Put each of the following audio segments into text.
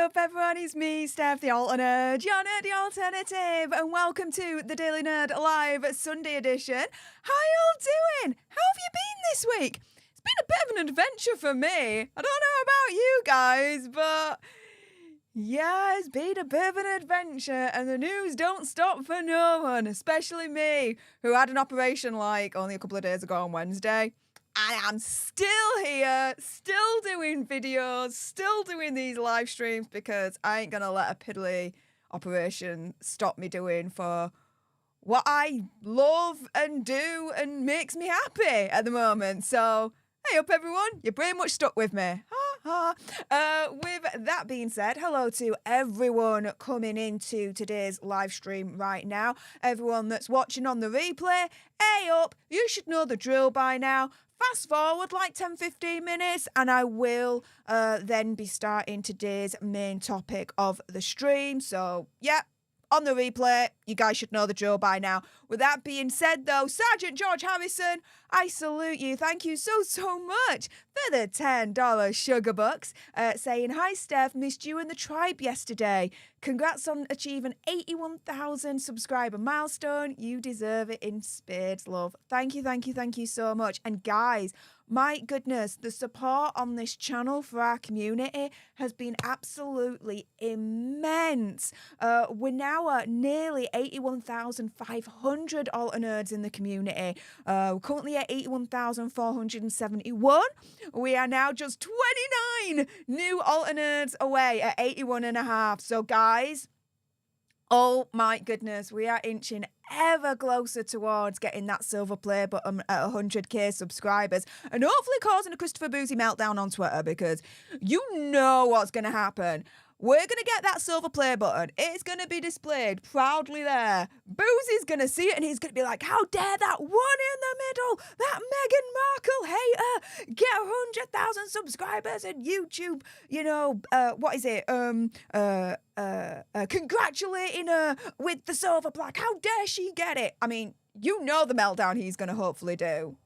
up, everyone? It's me, Stef, the alternate, your nerdy alternative, and welcome to the Daily Nerd Live Sunday edition. How y'all doing? How have you been this week? It's been a bit of an adventure for me. I don't know about you guys, but yeah, it's been a bit of an adventure, and the news don't stop for no one, especially me, who had an operation like only a couple of days ago on Wednesday. And I'm still here, still doing videos, still doing these live streams because I ain't going to let a piddly operation stop me doing for what I love and do and makes me happy at the moment. So, hey up everyone, you're pretty much stuck with me. Ha ha. With that being said, hello to everyone coming into today's live stream right now. Everyone that's watching on the replay, hey up, you should know the drill by now. Fast forward like 10-15 minutes and I will then be starting today's main topic of the stream. So, yeah, on the replay, you guys should know the drill by now. With that being said, though, Sergeant George Harrison, I salute you. Thank you so much for the $10 sugar bucks. Saying, hi, Steph, missed you and the tribe yesterday. Congrats on achieving 81,000 subscriber milestone. You deserve it in spades, love. Thank you so much. And guys, my goodness, the support on this channel for our community has been absolutely immense. We're now at nearly 81,500 alter nerds in the community. We're currently at 81,471. We are now just 29 new alter nerds away at 81 and a half. So guys, oh my goodness, we are inching ever closer towards getting that silver play button at 100k subscribers and hopefully causing a Christopher Boozy meltdown on Twitter, because you know what's going to happen. We're going to get that silver play button. It's going to be displayed proudly there. Boozy's going to see it and he's going to be like, how dare that one in the middle, that Meghan Markle hater, get 100,000 subscribers and YouTube, congratulating her with the silver plaque. How dare she get it? I mean, you know the meltdown he's going to hopefully do.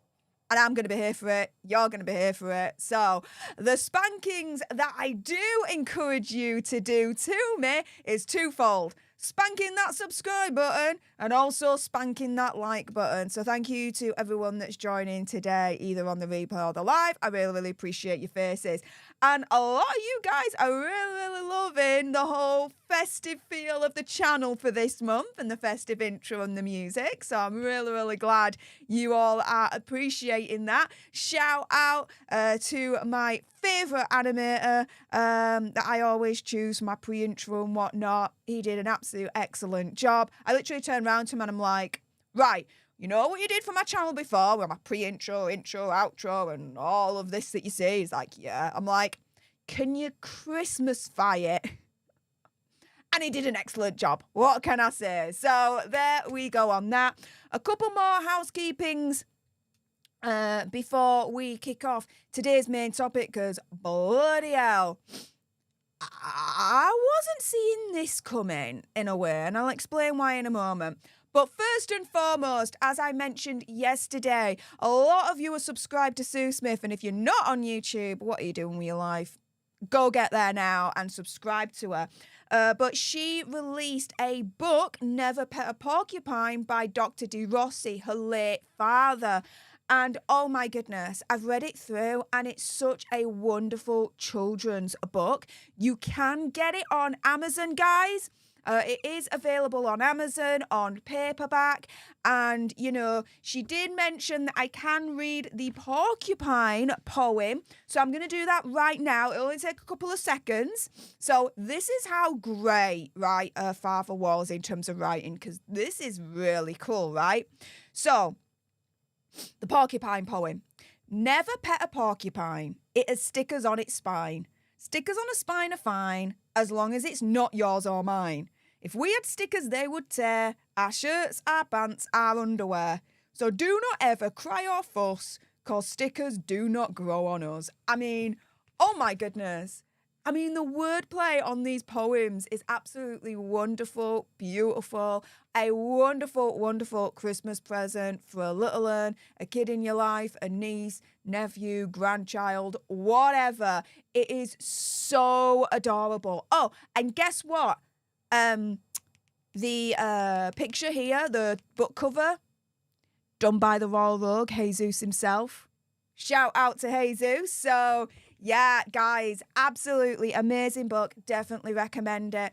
And I'm going to be here for it. You're going to be here for it. So the spankings that I do encourage you to do to me is twofold. spanking that subscribe button and also spanking that like button. So thank you to everyone that's joining today, either on the replay or the live. I really, really appreciate your faces. And a lot of you guys are really, really loving the whole festive feel of the channel for this month and the festive intro and the music. So I'm really, really glad you all are appreciating that. Shout out to my favourite animator that I always choose for my pre-intro and whatnot. He did an absolute excellent job. I literally turned around to him and I'm like, right, you know what you did for my channel before with my pre-intro, intro, outro and all of this that you see? He's like, yeah. I'm like, can you Christmasify it? And he did an excellent job. What can I say? So there we go on that. A couple more housekeepings before we kick off today's main topic, because bloody hell, I wasn't seeing this coming in a way, and I'll explain why in a moment. But first and foremost, as I mentioned yesterday, a lot of you are subscribed to Sue Smith, and if you're not on YouTube, what are you doing with your life? Go get there now and subscribe to her. But she released a book, Never Pet a Porcupine, by Dr. De Rossi, her late father. And oh my goodness, I've read it through and it's such a wonderful children's book. You can get it on Amazon, guys. It is available on Amazon, on paperback. And, you know, she did mention that I can read the porcupine poem. So I'm going to do that right now. It'll only take a couple of seconds. So this is how great, right, her father was in terms of writing, because this is really cool, right? So the porcupine poem. Never pet a porcupine. It has stickers on its spine. Stickers on a spine are fine, as long as it's not yours or mine. If we had stickers, they would tear our shirts, our pants, our underwear. So do not ever cry or fuss, cause stickers do not grow on us. I mean, oh my goodness. I mean, the wordplay on these poems is absolutely wonderful, beautiful, a wonderful, wonderful Christmas present for a little one, a kid in your life, a niece, nephew, grandchild, whatever. It is so adorable. Oh, and guess what? The picture here, the book cover, done by the Royal Rogue, Jesus himself. Shout out to Jesus. So yeah, guys, absolutely amazing book. Definitely recommend it.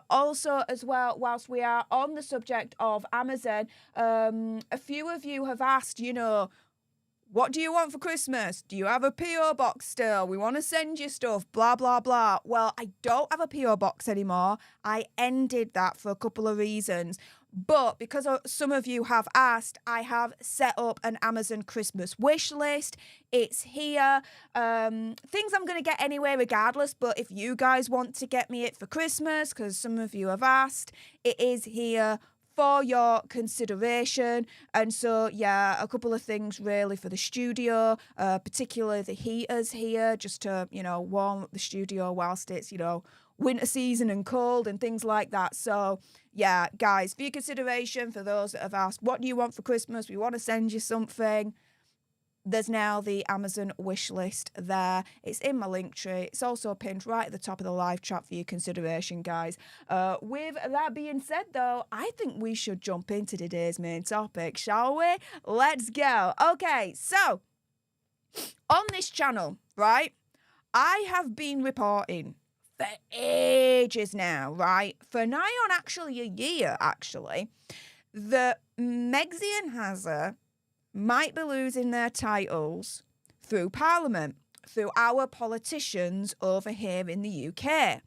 Also, as well, whilst we are on the subject of Amazon, a few of you have asked, you know, what do you want for Christmas? Do you have a P.O. box still? We want to send you stuff, blah, blah, blah. Well, I don't have a P.O. box anymore. I ended that for a couple of reasons. But because some of you have asked, I have set up an Amazon Christmas wish list. It's here. Things I'm going to get anyway regardless. But if you guys want to get me it for Christmas, because some of you have asked, it is here for your consideration. And so, yeah, a couple of things really for the studio, particularly the heaters here, just to, you know, warm up the studio whilst it's, you know, winter season and cold and things like that. So yeah, guys, for your consideration, for those that have asked, what do you want for Christmas? We want to send you something. There's now the Amazon wish list there. It's in my link tree. It's also pinned right at the top of the live chat for your consideration, guys. With that being said, though, I think we should jump into today's main topic, shall we? Let's go. Okay, so on this channel, right, I have been reporting for ages now, right, for nigh on actually a year, actually, that Megxie and Hazza might be losing their titles through Parliament, through our politicians over here in the UK.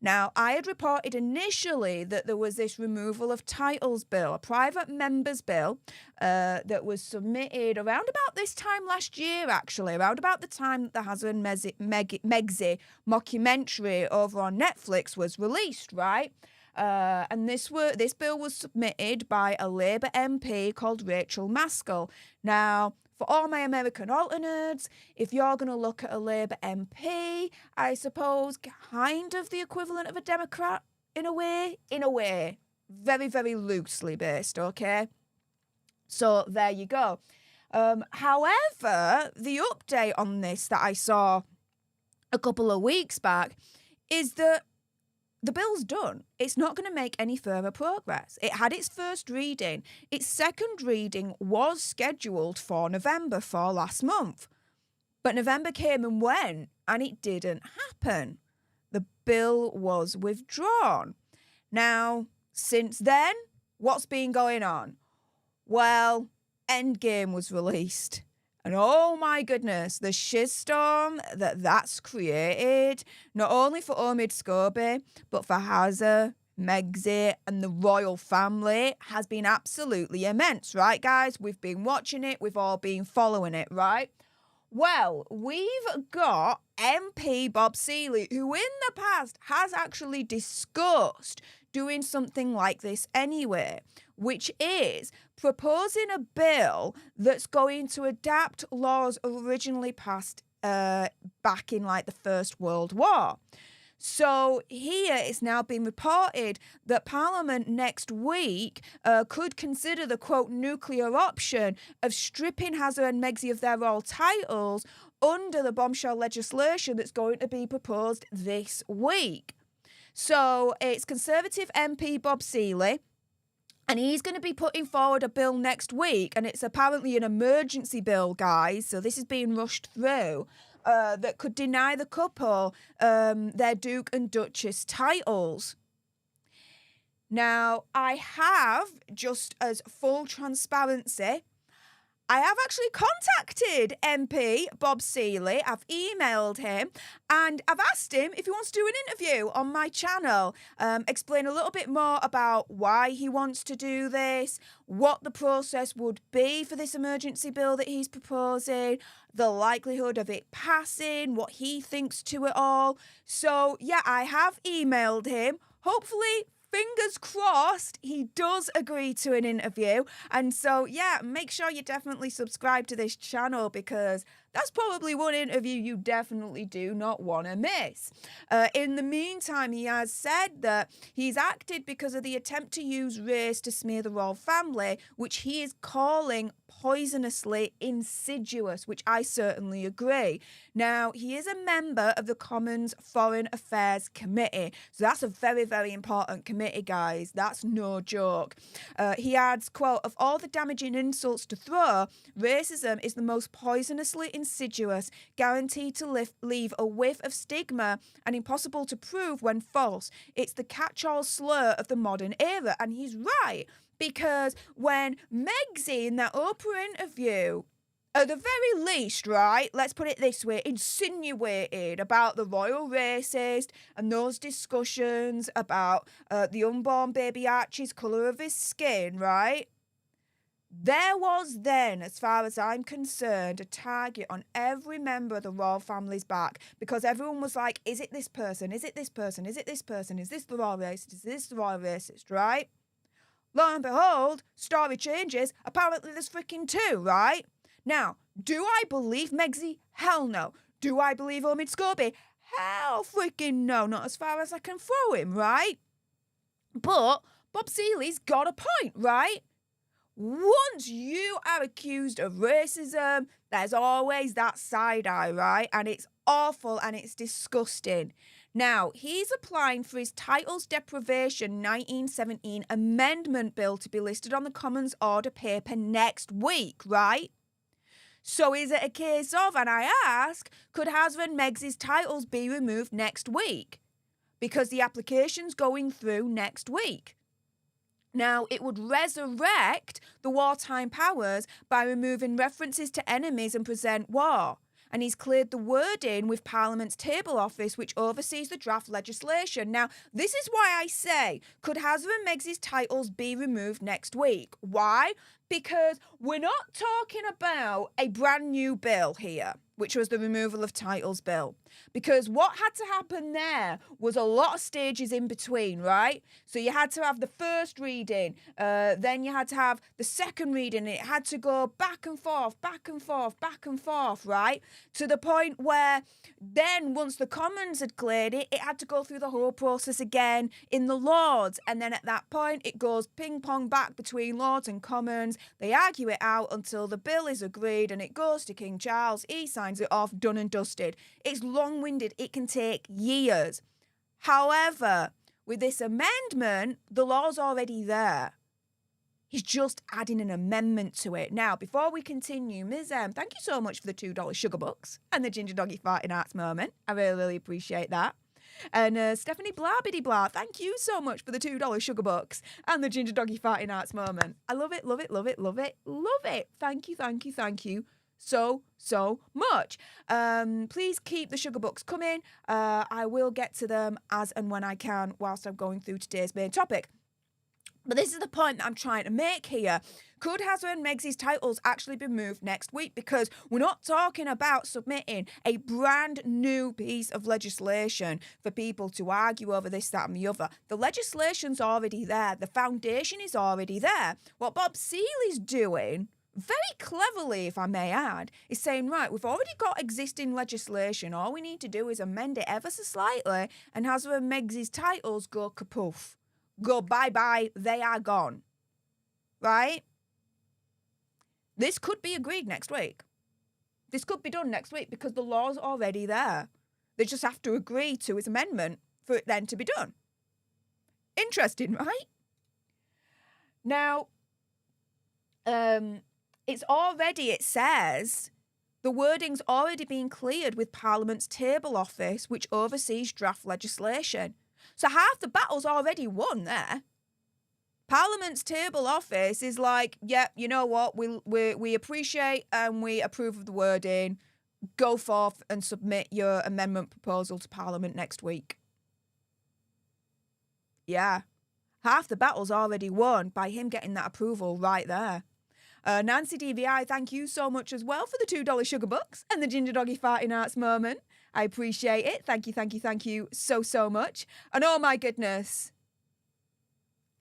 Now, I had reported initially that there was this removal of titles bill, a private member's bill that was submitted around about this time last year, actually, around about the time that the Hazza and Megxie mockumentary over on Netflix was released, right? And this bill was submitted by a Labour MP called Rachel Maskell. Now, for all my American alternates, if you're going to look at a Labour MP, I suppose kind of the equivalent of a Democrat in a way, very, very loosely based, okay? So there you go. However, the update on this that I saw a couple of weeks back is that the bill's done. It's not going to make any further progress. It had its first reading. Its second reading was scheduled for November, for last month. But November came and went, and it didn't happen. The bill was withdrawn. Now, since then, what's been going on? Well, Endgame was released. And oh my goodness, the shitstorm that's created, not only for Omid Scobie, but for Hazza, Megxit, and the royal family, has been absolutely immense, right, guys? We've been watching it. We've all been following it, right? Well, we've got MP Bob Seeley, who in the past has actually discussed doing something like this anyway, which is proposing a bill that's going to adapt laws originally passed back in like the First World War. So here it's now been reported that Parliament next week could consider the, quote, nuclear option of stripping Hazza and Megxit of their royal titles under the bombshell legislation that's going to be proposed this week. So it's Conservative MP Bob Seeley, and he's going to be putting forward a bill next week, and it's apparently an emergency bill, guys, so this is being rushed through, that could deny the couple their Duke and Duchess titles. Now, I have, just as full transparency, I have actually contacted MP Bob Seeley. I've emailed him and I've asked him if he wants to do an interview on my channel, explain a little bit more about why he wants to do this, what the process would be for this emergency bill that he's proposing, the likelihood of it passing, what he thinks to it all. So, yeah, I have emailed him. Hopefully, fingers crossed, he does agree to an interview. And so, yeah, make sure you definitely subscribe to this channel, because that's probably one interview you definitely do not want to miss. In the meantime, he has said that he's acted because of the attempt to use race to smear the royal family, which he is calling poisonously insidious, which I certainly agree. Now, he is a member of the Commons Foreign Affairs Committee. So that's a very, very important committee, guys. That's no joke. He adds, quote, of all the damaging insults to throw, racism is the most poisonously insidious, guaranteed to leave a whiff of stigma and impossible to prove when false. It's the catch-all slur of the modern era. And he's right, because when Megxit in that Oprah interview, at the very least, right, let's put it this way, insinuated about the royal racist and those discussions about the unborn baby Archie's colour of his skin, right? There was then, as far as I'm concerned, a target on every member of the royal family's back, because everyone was like, is it this person? Is it this person? Is it this person? Is this the royal racist? Is this the royal racist, right? Lo and behold, story changes. Apparently there's freaking two, right? Now, do I believe Megxit? Hell no. Do I believe Omid Scobie? Hell freaking no. Not as far as I can throw him, right? But Bob Seeley's got a point, right? Once you are accused of racism, there's always that side eye, right? And it's awful and it's disgusting. Now, he's applying for his Titles Deprivation 1917 Amendment Bill to be listed on the Commons Order paper next week, right? So is it a case of, and I ask, could Hazza and Megxit's titles be removed next week? Because the application's going through next week. Now, it would resurrect the wartime powers by removing references to enemies and present war. And he's cleared the wording with Parliament's Table Office, which oversees the draft legislation. Now, this is why I say, could Hazza and Megxit's titles be removed next week? Why? Because we're not talking about a brand new bill here, which was the removal of titles bill. Because what had to happen there was a lot of stages in between, right? So you had to have the first reading, then you had to have the second reading, and it had to go back and forth, back and forth, back and forth, right? To the point where then once the Commons had cleared it, it had to go through the whole process again in the Lords. And then at that point, it goes ping pong back between Lords and Commons. They argue it out until the bill is agreed and it goes to King Charles. He signs it off, done and dusted. It's long-winded. It can take years. However, with this amendment, the law's already there. He's just adding an amendment to it. Now, before we continue, Ms. M, thank you so much for the $2 sugar bucks and the Ginger Doggy Farting Arts moment. I really, really appreciate that. And Stephanie Blarbiddy Blah, thank you so much for the $2 sugar bucks and the Ginger Doggy Farting Arts moment. I love it, love it, love it, love it, love it. Thank you, thank you, thank you so much. Please keep the sugar bucks coming. I will get to them as and when I can whilst I'm going through today's main topic. But this is the point that I'm trying to make here. Could Harry and Meghan's titles actually be moved next week? Because we're not talking about submitting a brand new piece of legislation for people to argue over this, that and the other. The legislation's already there. The foundation is already there. What Bob Seeley's doing, very cleverly if I may add, is saying, right, we've already got existing legislation. All we need to do is amend it ever so slightly and Harry and Meghan's titles go kapoof. Go bye-bye, they are gone. Right? This could be agreed next week. This could be done next week because the law's already there. They just have to agree to his amendment for it then to be done. Interesting, right? Now, it says, the wording's already been cleared with Parliament's Table Office, which oversees draft legislation. So half the battle's already won there. Parliament's Table Office is like, yeah, you know what, we appreciate and we approve of the wording. Go forth and submit your amendment proposal to Parliament next week. Yeah, half the battle's already won by him getting that approval right there. Nancy DVI, thank you so much as well for the $2 sugar bucks and the Ginger Doggy Farting Arts moment. I appreciate it. Thank you, thank you, thank you so much. And oh my goodness.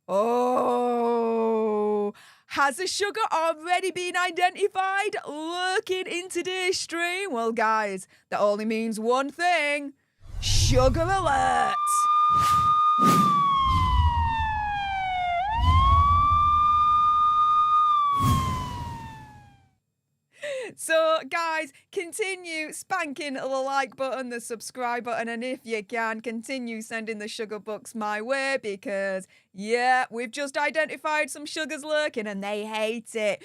Oh, has a sugar already been identified lurking in today's stream? Well, guys, that only means one thing. Sugar alert. So, guys, continue spanking the like button, the subscribe button, and if you can, continue sending the sugar bucks my way because, yeah, we've just identified some sugars lurking and they hate it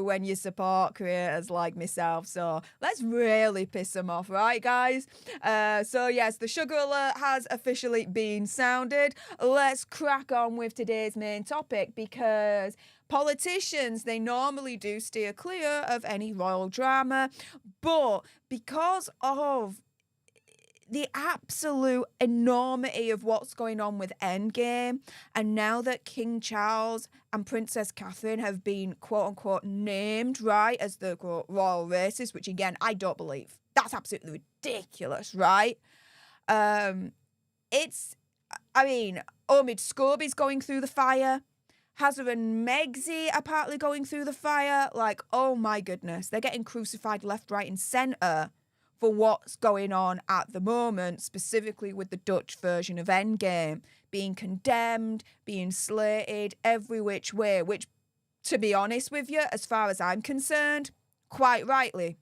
when you support creators like myself. So let's really piss them off, right, guys? So, yes, the sugar alert has officially been sounded. Let's crack on with today's main topic because politicians, they normally do steer clear of any royal drama, but because of the absolute enormity of what's going on with Endgame, and now that King Charles and Princess Catherine have been quote-unquote named, right, as the quote royal races, which again, I don't believe. That's absolutely ridiculous, right? Omid Scobie's going through the fire. Harry and Meghan are partly going through the fire. Like, oh my goodness, they're getting crucified left, right and centre for what's going on at the moment, specifically with the Dutch version of Endgame being condemned, being slated every which way, which, to be honest with you, as far as I'm concerned, quite rightly.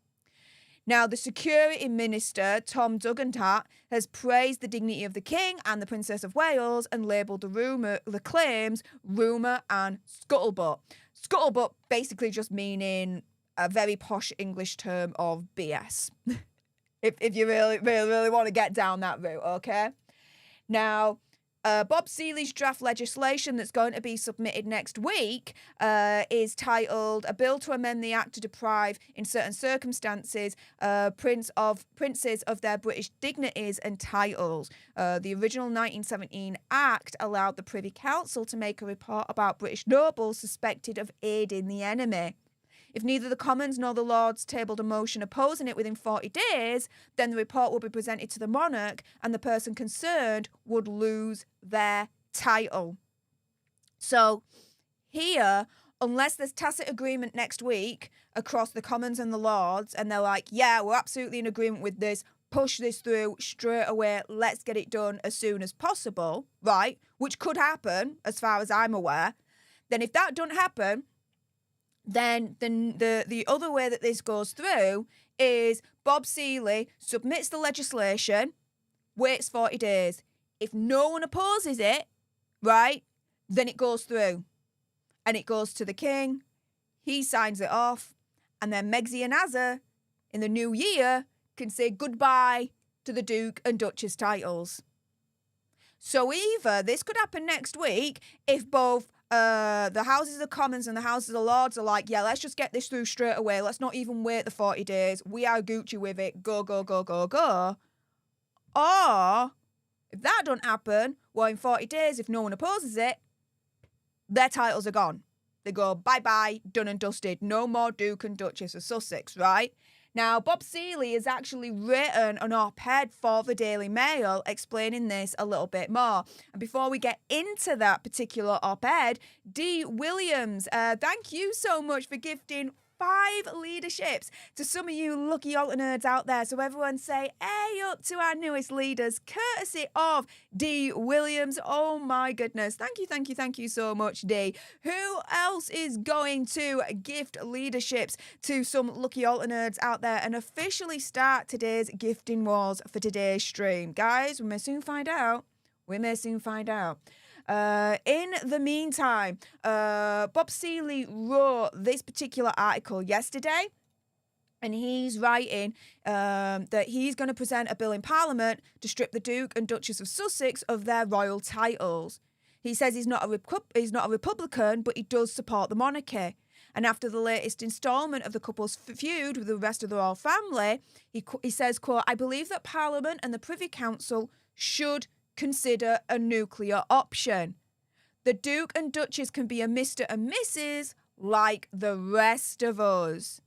Now, the Security Minister, Tom Duggantat, has praised the dignity of the King and the Princess of Wales and labelled the claims rumour and scuttlebutt. Scuttlebutt basically just meaning a very posh English term of BS. if you really want to get down that route, okay? Now, Bob Seeley's draft legislation that's going to be submitted next week is titled A Bill to Amend the Act to Deprive, in Certain Circumstances, princes of their British dignities and titles. The original 1917 Act allowed the Privy Council to make a report about British nobles suspected of aiding the enemy. If neither the Commons nor the Lords tabled a motion opposing it within 40 days, then the report would be presented to the monarch and the person concerned would lose their title. So here, unless there's tacit agreement next week across the Commons and the Lords, and they're like, yeah, we're absolutely in agreement with this, push this through straight away, let's get it done as soon as possible, right? Which could happen, as far as I'm aware. Then if that don't happen, then the other way that this goes through is Bob Seeley submits the legislation, waits 40 days. If no one opposes it, right, then it goes through. And it goes to the king. He signs it off. And then Megsy and Azza, in the new year, can say goodbye to the Duke and Duchess titles. So either this could happen next week if both the Houses of Commons and the Houses of Lords are like, yeah, let's just get this through straight away. Let's not even wait the 40 days. We are Gucci with it. Go, go, go, go, go. Or if that don't happen, well, in 40 days, if no one opposes it, their titles are gone. They go bye-bye, done and dusted. No more Duke and Duchess of Sussex, right? Now, Bob Seeley has actually written an op-ed for the Daily Mail explaining this a little bit more. And before we get into that particular op-ed, Dee Williams, thank you so much for gifting 5 leaderships to some of you lucky altar nerds out there. So everyone say, hey up to our newest leaders, courtesy of Dee Williams. Oh my goodness. Thank you so much, Dee. Who else is going to gift leaderships to some lucky altar nerds out there and officially start today's gifting wars for today's stream? Guys, we may soon find out. In the meantime, Bob Seeley wrote this particular article yesterday, and he's writing that he's going to present a bill in Parliament to strip the Duke and Duchess of Sussex of their royal titles. He says he's not a Republican, but he does support the monarchy. And after the latest instalment of the couple's feud with the rest of the royal family, he says, quote, I believe that Parliament and the Privy Council should consider a nuclear option. The Duke and Duchess can be a Mr. and Mrs. like the rest of us.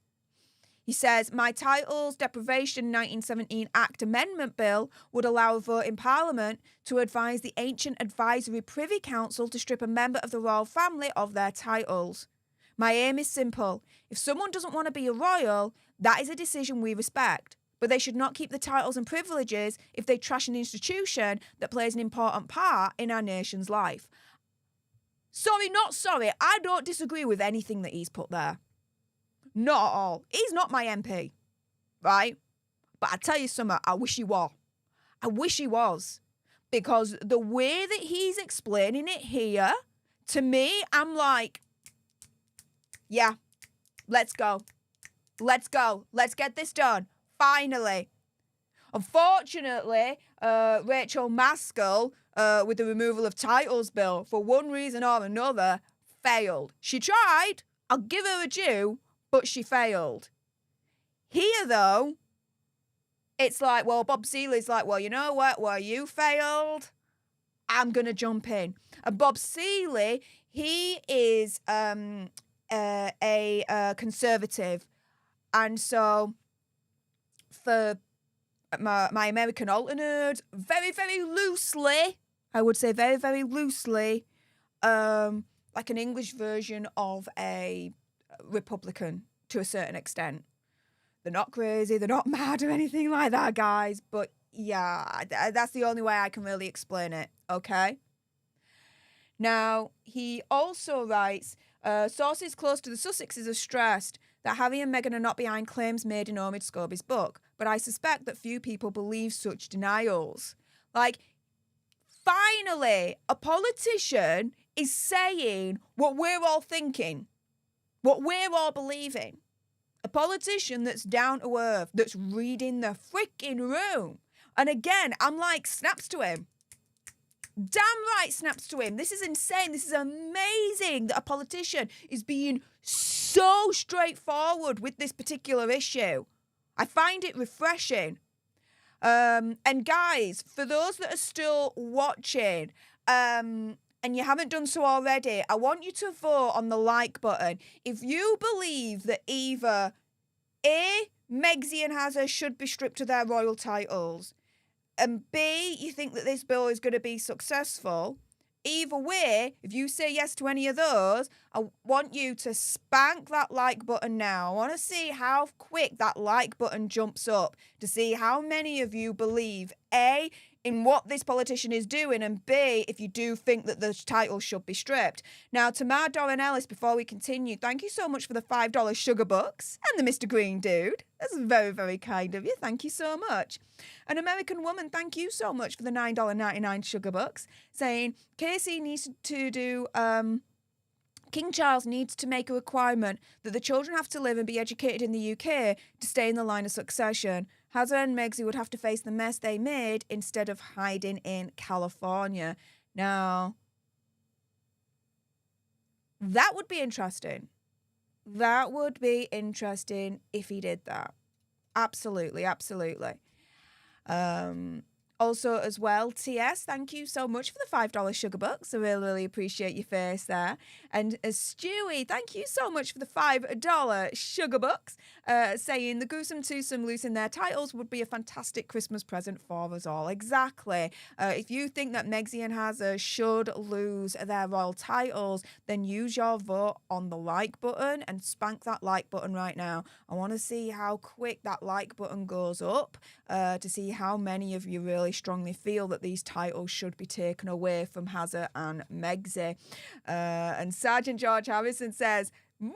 He says, my titles deprivation 1917 Act Amendment Bill would allow a vote in Parliament to advise the ancient advisory Privy Council to strip a member of the royal family of their titles. My aim is simple. If someone doesn't want to be a royal, that is a decision we respect. But they should not keep the titles and privileges if they trash an institution that plays an important part in our nation's life. Sorry, not sorry. I don't disagree with anything that he's put there. Not at all. He's not my MP, right? But I tell you something, I wish he was. Because the way that he's explaining it here, to me, I'm like, yeah, let's go. Let's get this done. Finally. Unfortunately, Rachel Maskell, with the removal of titles bill, for one reason or another, failed. She tried. I'll give her a due, but she failed. Here, though, it's like, well, Bob Seeley's like, well, you know what? Well, you failed. I'm going to jump in. And Bob Seeley, he is a conservative. And so for my American altar nerd, very, very loosely, I would say very, very loosely, like an English version of a Republican to a certain extent. They're not crazy, they're not mad or anything like that, guys. But yeah, that's the only way I can really explain it, okay? Now, he also writes, sources close to the Sussexes have stressed that Harry and Meghan are not behind claims made in Omid Scobie's book, but I suspect that few people believe such denials. Like, finally, a politician is saying what we're all thinking, what we're all believing. A politician that's down to earth, that's reading the freaking room. And again, I'm like, snaps to him. Damn right, snaps to him. This is insane. This is amazing that a politician is being so straightforward with this particular issue. I find it refreshing. And guys, for those that are still watching, and you haven't done so already, I want you to vote on the like button. If you believe that either A, Megsy and Hazard should be stripped of their royal titles, and B, you think that this bill is going to be successful, either way, if you say yes to any of those, I want you to spank that like button now. I want to see how quick that like button jumps up to see how many of you believe A, in what this politician is doing, and B, if you do think that the title should be stripped. Now, Tamar Doran Ellis, before we continue, thank you so much for the $5 sugar bucks and the Mr. Green dude. That's very, very kind of you. Thank you so much. An American woman, thank you so much for the $9.99 sugar bucks, saying Casey needs to do... King Charles needs to make a requirement that the children have to live and be educated in the UK to stay in the line of succession. Harry and Meghan would have to face the mess they made instead of hiding in California. Now, that would be interesting. That would be interesting if he did that. Absolutely, absolutely. Also, as well, TS, thank you so much for the $5 sugar bucks. I really, really appreciate your face there. And Stewie, thank you so much for the $5 sugar bucks, saying the Gruesome Twosome losing their titles would be a fantastic Christmas present for us all. Exactly. If you think that Megxie and Hazard should lose their royal titles, then use your vote on the like button and spank that like button right now. I want to see how quick that like button goes up to see how many of you really strongly feel that these titles should be taken away from Hazard and Megxie. And Sergeant George Harrison says, monkey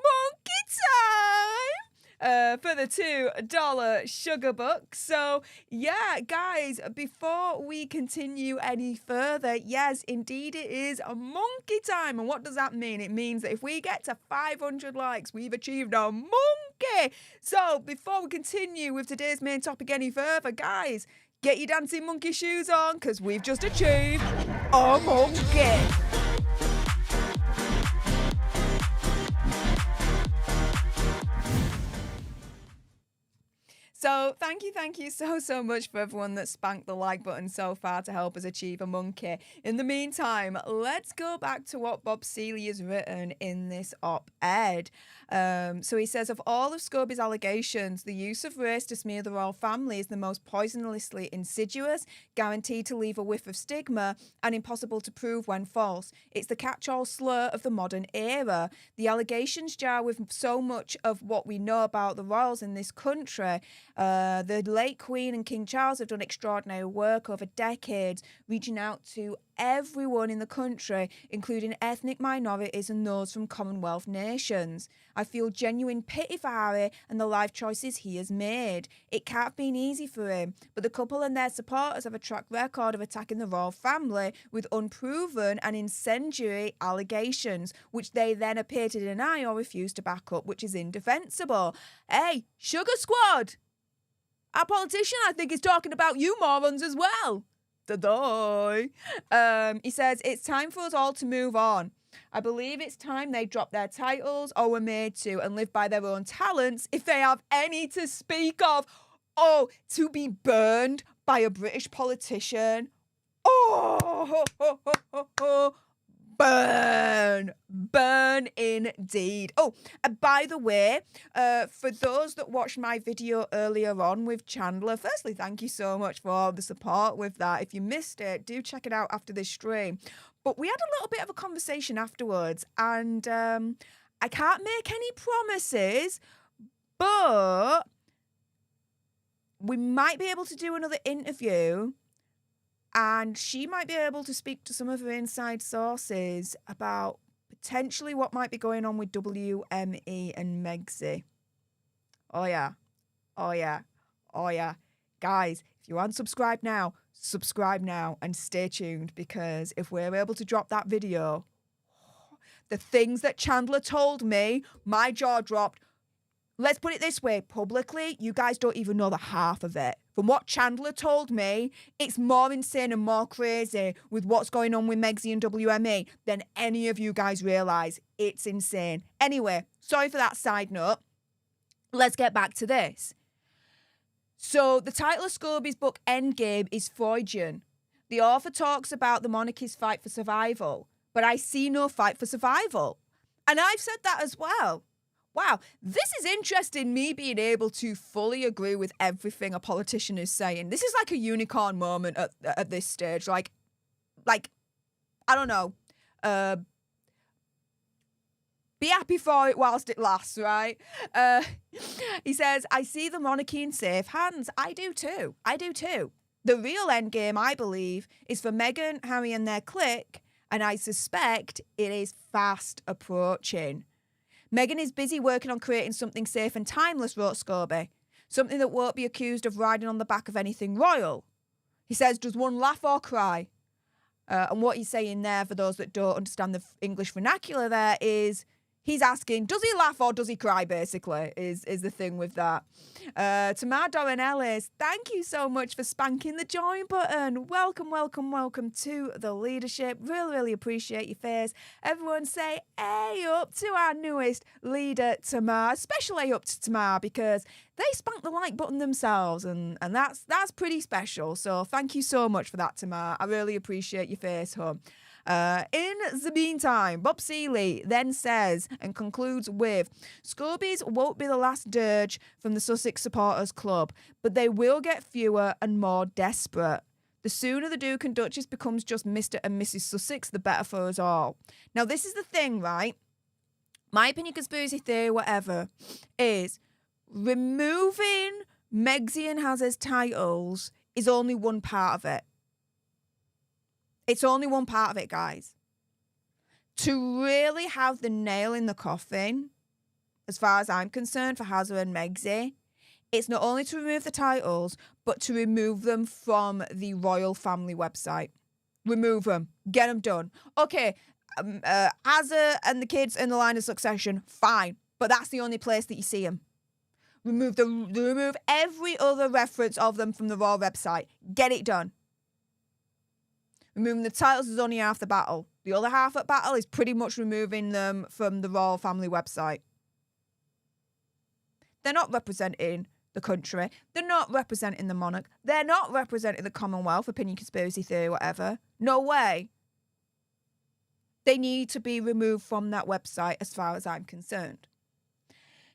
time! For the $2 sugar bucks. So, yeah, guys, before we continue any further, yes, indeed it is a monkey time. And what does that mean? It means that if we get to 500 likes, we've achieved a monkey. So, before we continue with today's main topic any further, guys, get your dancing monkey shoes on, because we've just achieved a monkey. So thank you so much for everyone that spanked the like button so far to help us achieve a monkey. In the meantime, let's go back to what Bob Seeley has written in this op-ed. So he says, of all of Scobie's allegations, the use of race to smear the royal family is the most poisonously insidious, guaranteed to leave a whiff of stigma, and impossible to prove when false. It's the catch-all slur of the modern era. The allegations jar with so much of what we know about the royals in this country. The late Queen and King Charles have done extraordinary work over decades, reaching out to everyone in the country, including ethnic minorities and those from Commonwealth nations. I feel genuine pity for Harry and the life choices he has made. It can't have been easy for him, but the couple and their supporters have a track record of attacking the royal family with unproven and incendiary allegations, which they then appear to deny or refuse to back up, which is indefensible. Hey, Sugar Squad! Our politician, I think, is talking about you morons as well. He says, it's time for us all to move on. I believe it's time they drop their titles or were made to and live by their own talents if they have any to speak of. Oh, to be burned by a British politician. Oh, burn indeed. Oh, by the way, for those that watched my video earlier on with Chandler, firstly, thank you so much for all the support with that. If you missed it, do check it out after this stream. But we had a little bit of a conversation afterwards, and I can't make any promises, but we might be able to do another interview. And she might be able to speak to some of her inside sources about potentially what might be going on with WME and Megxie. Oh, yeah. Guys, if you aren't subscribed now, subscribe now and stay tuned, because if we're able to drop that video, the things that Chandler told me, my jaw dropped. Let's put it this way, publicly, you guys don't even know the half of it. From what Chandler told me, it's more insane and more crazy with what's going on with Megxie and WME than any of you guys realise. It's insane. Anyway, sorry for that side note. Let's get back to this. So the title of Scobie's book, Endgame, is Freudian. The author talks about the monarchy's fight for survival, but I see no fight for survival. And I've said that as well. Wow, this is interesting, me being able to fully agree with everything a politician is saying. This is like a unicorn moment at this stage. Like, I don't know. Be happy for it whilst it lasts, right? He says, I see the monarchy in safe hands. I do too. The real endgame, I believe, is for Meghan, Harry and their clique, and I suspect it is fast approaching. Meghan is busy working on creating something safe and timeless, wrote Scobie. Something that won't be accused of riding on the back of anything royal. He says, does one laugh or cry? And what he's saying there, for those that don't understand the English vernacular there, is he's asking, does he laugh or does he cry, basically, is the thing with that. Tamar Doran Ellis, thank you so much for spanking the join button. Welcome, welcome, welcome to the leadership. Really, really appreciate your face. Everyone say, hey up to our newest leader, Tamar. Special A up to Tamar, because they spanked the like button themselves, and that's pretty special. So thank you so much for that, Tamar. I really appreciate your face, hon. In the meantime, Bob Seeley then says and concludes with, Scobies won't be the last dirge from the Sussex Supporters Club, but they will get fewer and more desperate. The sooner the Duke and Duchess becomes just Mr. and Mrs. Sussex, the better for us all. Now, this is the thing, right? My opinion, conspiracy theory, whatever, is removing Megsy and Hazard's titles is only one part of it. It's only one part of it, guys. To really have the nail in the coffin, as far as I'm concerned, for Hazard and Megsy, it's not only to remove the titles, but to remove them from the royal family website. Remove them. Get them done. Okay, Hazard and the kids in the line of succession, fine. But that's the only place that you see them. Remove every other reference of them from the royal website. Get it done. Removing the titles is only half the battle. The other half of the battle is pretty much removing them from the royal family website. They're not representing the country. They're not representing the monarch. They're not representing the Commonwealth, opinion, conspiracy theory, whatever. No way. They need to be removed from that website as far as I'm concerned.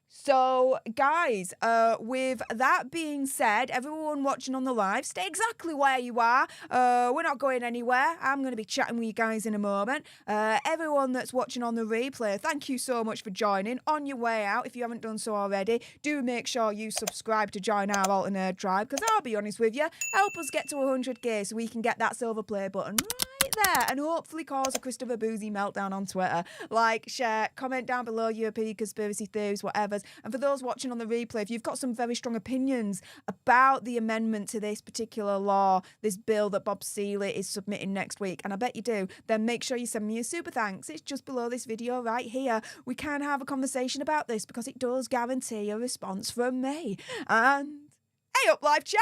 So, guys, with that being said, everyone watching on the live, stay exactly where you are. We're not going anywhere. I'm going to be chatting with you guys in a moment. Everyone that's watching on the replay, thank you so much for joining. On your way out, if you haven't done so already, do make sure you subscribe to join our alternate tribe, because I'll be honest with you, help us get to 100k so we can get that silver play button right there and hopefully cause a Christopher Boozy meltdown on Twitter. Like, share, comment down below your opinion, conspiracy theories, whatever. And for those watching on the replay, if you've got some very strong opinions about the amendment to this particular law, this bill that Bob Seeley is submitting next week, and I bet you do, then make sure you send me a super thanks. It's just below this video right here. We can have a conversation about this because it does guarantee a response from me. And hey up, live chat!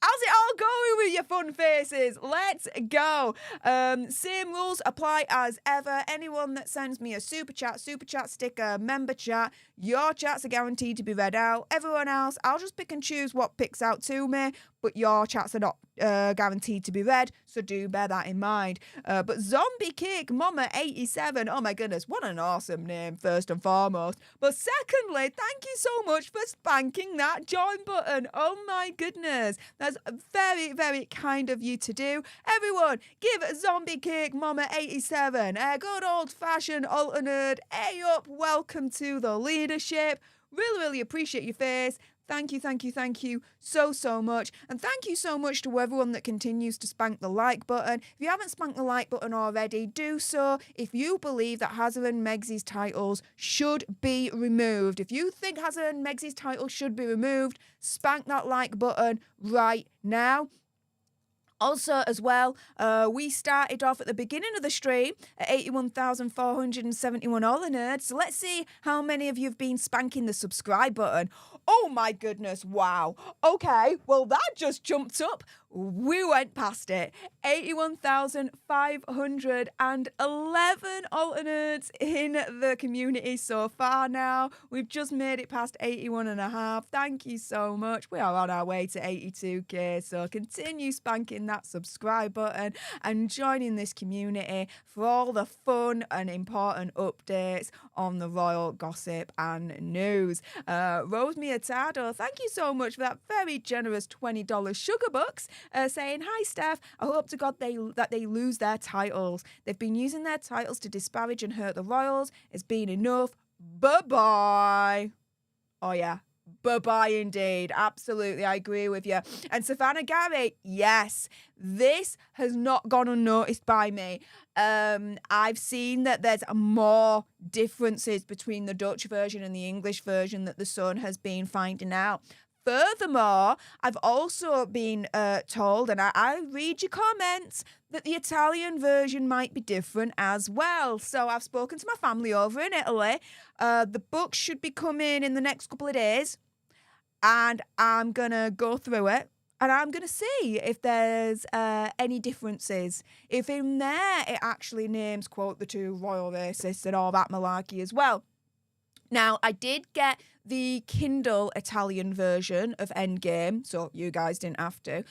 How's it all going with your fun faces? Let's go. Same rules apply as ever. Anyone that sends me a super chat sticker, member chat, your chats are guaranteed to be read out. Everyone else, I'll just pick and choose what picks out to me, but your chats are not guaranteed to be read, so do bear that in mind. But Zombie Kick Mama 87, oh my goodness, what an awesome name, first and foremost. But secondly, thank you so much for spanking that join button. Oh my goodness, that's very, very kind of you to do. Everyone, give Zombie Kick Mama 87 a good old-fashioned alternate A up. Welcome to the leadership. Really, really appreciate your face. Thank you so much. And thank you so much to everyone that continues to spank the like button. If you haven't spanked the like button already, do so. If you believe that Hazard and Megsy's titles should be removed, if you think Hazard and Megsy's titles should be removed, spank that like button right now. Also, as well, we started off at the beginning of the stream at 81,471 All the Nerds. So let's see how many of you have been spanking the subscribe button. Oh my goodness, wow. Okay, well that just jumped up. We went past it. 81,511 alternates in the community so far now. We've just made it past 81.5. Thank you so much. We are on our way to 82k, so continue spanking that subscribe button and joining this community for all the fun and important updates on the royal gossip and news. Rose Miatado, thank you so much for that very generous $20 sugar bucks. Saying, hi Steph, I hope to God that they lose their titles. They've been using their titles to disparage and hurt the royals. It's been enough. Bye-bye. Oh yeah, Bye-bye indeed. Absolutely, I agree with you. And Savannah Gary, yes, this has not gone unnoticed by me. I've seen that there's more differences between the Dutch version and the English version that the Sun has been finding out. Furthermore, I've also been told, and I read your comments, that the Italian version might be different as well. So I've spoken to my family over in Italy. The book should be coming in the next couple of days, and I'm going to go through it, and I'm going to see if there's any differences. If in there it actually names, quote, the two royal racists and all that malarkey as well. Now, I did get the Kindle Italian version of Endgame, so you guys didn't have to.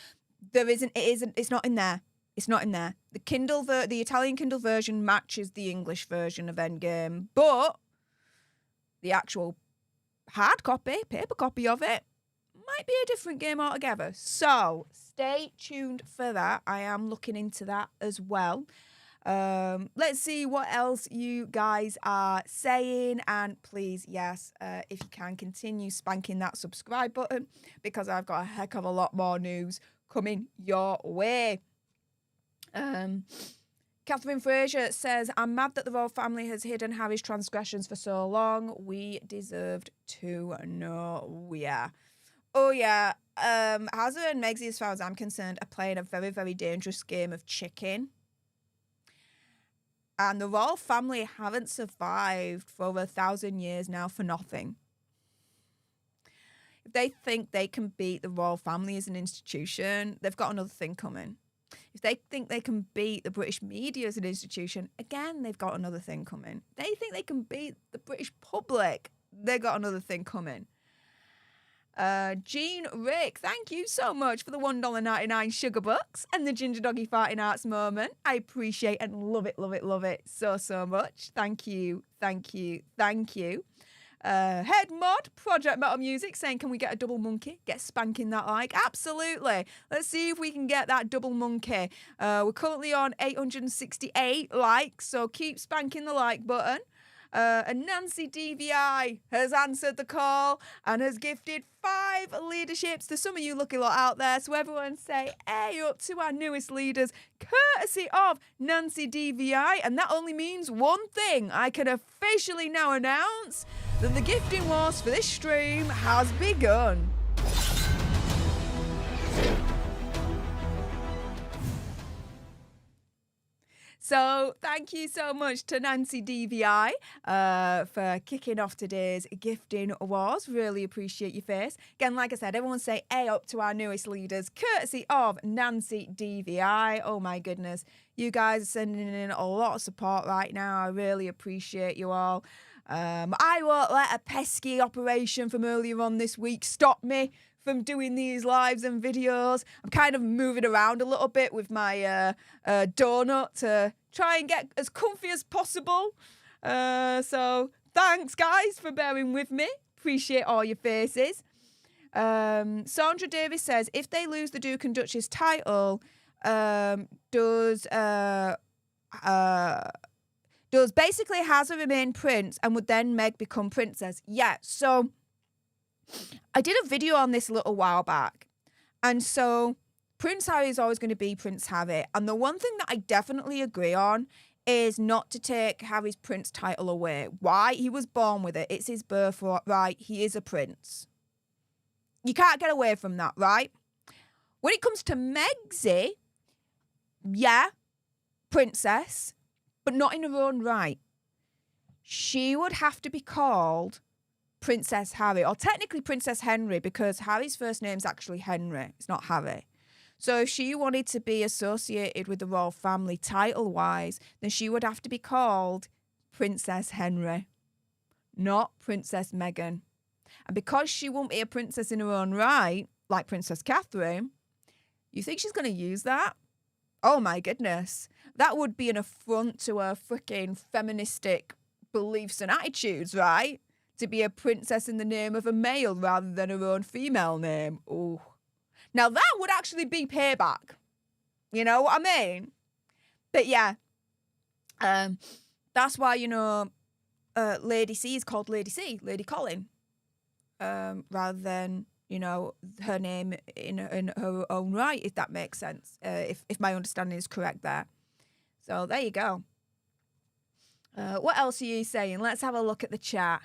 It's not in there. It's not in there. The Italian Kindle version matches the English version of Endgame, but the actual hard copy, paper copy of it, might be a different game altogether. So stay tuned for that. I am looking into that as well. Let's see what else you guys are saying, and please, yes, if you can, continue spanking that subscribe button, because I've got a heck of a lot more news coming your way. Catherine Fraser says, I'm mad that the royal family has hidden Harry's transgressions for so long. We deserved to know. Yeah. Oh, yeah. Hazard and Megxie, as far as I'm concerned, are playing a very, very dangerous game of chicken. And the royal family haven't survived for over 1,000 years now for nothing. If they think they can beat the royal family as an institution, they've got another thing coming. If they think they can beat the British media as an institution, again, they've got another thing coming. They think they can beat the British public, they've got another thing coming. Jean Rick, thank you so much for the $1.99 sugar bucks and the Ginger Doggy Farting Arts moment. I appreciate and love it, love it, love it so much. Thank you, thank you, thank you. Head Mod, Project Metal Music, saying, can we get a double monkey? Get spanking that like. Absolutely. Let's see if we can get that double monkey. We're currently on 868 likes, so keep spanking the like button. And Nancy DVI has answered the call and has gifted 5 leaderships to some of you lucky lot out there. So everyone say, hey up to our newest leaders, courtesy of Nancy DVI. And that only means one thing. I can officially now announce that the gifting wars for this stream has begun. So thank you so much to Nancy DVI for kicking off today's gifting wars. Really appreciate your face. Again, like I said, everyone say A up to our newest leaders, courtesy of Nancy DVI. Oh my goodness. You guys are sending in a lot of support right now. I really appreciate you all. I won't let a pesky operation from earlier on this week stop me from doing these lives and videos. I'm kind of moving around a little bit with my donut to try and get as comfy as possible. So thanks, guys, for bearing with me. Appreciate all your faces. Sandra Davis says, if they lose the Duke and Duchess title, does basically Hazard remain prince and would then Meg become princess? Yeah, so I did a video on this a little while back. And so Prince Harry is always going to be Prince Harry. And the one thing that I definitely agree on is not to take Harry's prince title away. Why? He was born with it. It's his birthright. He is a prince. You can't get away from that, right? When it comes to Megxie, yeah, princess, but not in her own right. She would have to be called Princess Harry, or technically Princess Henry, because Harry's first name's actually Henry. It's not Harry. So if she wanted to be associated with the royal family title-wise, then she would have to be called Princess Henry, not Princess Meghan. And because she won't be a princess in her own right, like Princess Catherine, you think she's going to use that? Oh my goodness. That would be an affront to her freaking feministic beliefs and attitudes, right? To be a princess in the name of a male rather than her own female name. Oh. Now that would actually be payback. You know what I mean? But yeah. That's why, Lady C is called Lady C, Lady Colin. rather than, her name in her own right, if that makes sense, if my understanding is correct there. So there you go. What else are you saying? Let's have a look at the chat.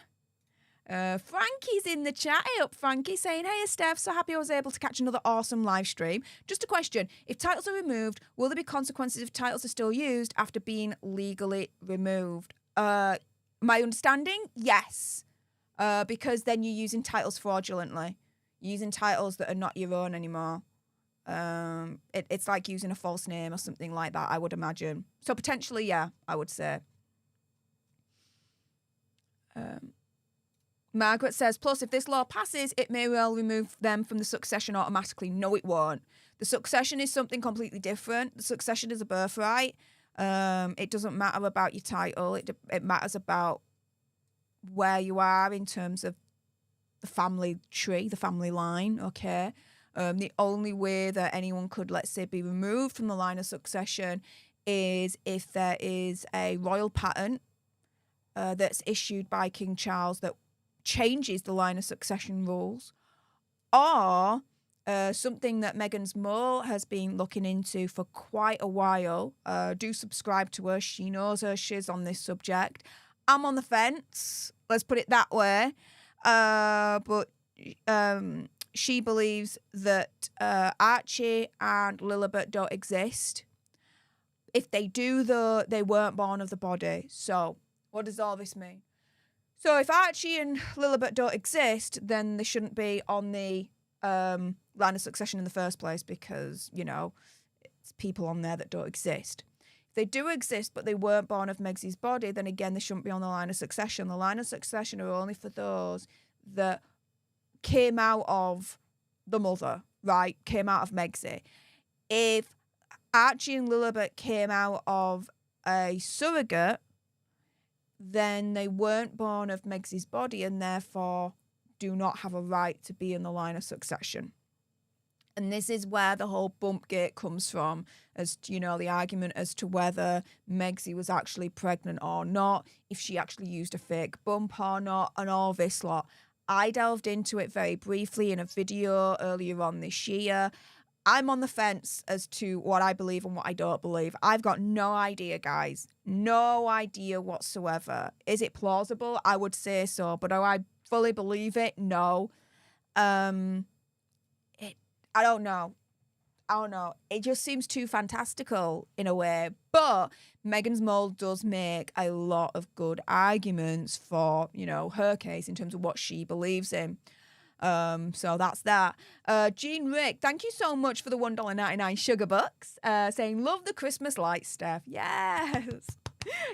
Frankie's in the chat. Hey up, Frankie, saying, hey, Steph, so happy I was able to catch another awesome live stream. Just a question. If titles are removed, will there be consequences if titles are still used after being legally removed? My understanding, yes. Because then you're using titles fraudulently. You're using titles that are not your own anymore. It's like using a false name or something like that, I would imagine. So potentially, yeah, I would say. Margaret says, plus, if this law passes, it may well remove them from the succession automatically. No, it won't. The succession is something completely different. The succession is a birthright. It doesn't matter about your title. It matters about where you are in terms of the family tree, the family line, okay? The only way that anyone could, let's say, be removed from the line of succession is if there is a royal patent that's issued by King Charles that changes the line of succession rules, or something that Meghan's mole has been looking into for quite a while. Do subscribe to her. She knows her shiz on this subject. I'm on the fence. Let's put it that way. But she believes that Archie and Lilibet don't exist. If they do, though, they weren't born of the body. So what does all this mean? So if Archie and Lilibet don't exist, then they shouldn't be on the line of succession in the first place because, it's people on there that don't exist. If they do exist, but they weren't born of Megsy's body, then again, they shouldn't be on the line of succession. The line of succession are only for those that came out of the mother, right? Came out of Megsy. If Archie and Lilibet came out of a surrogate, then they weren't born of Megsy's body and therefore do not have a right to be in the line of succession. And this is where the whole bump gate comes from, as the argument as to whether Megsy was actually pregnant or not, if she actually used a fake bump or not, and all this lot. I delved into it very briefly in a video earlier on this year. I'm on the fence as to what I believe and what I don't believe. I've got no idea, guys. No idea whatsoever. Is it plausible? I would say so. But do I fully believe it? No. I don't know. It just seems too fantastical in a way. But Meghan's mole does make a lot of good arguments for, her case in terms of what she believes in. So that's that. Jean Rick, thank you so much for the $1.99 sugar bucks. Saying, love the Christmas lights, Steph. Yes.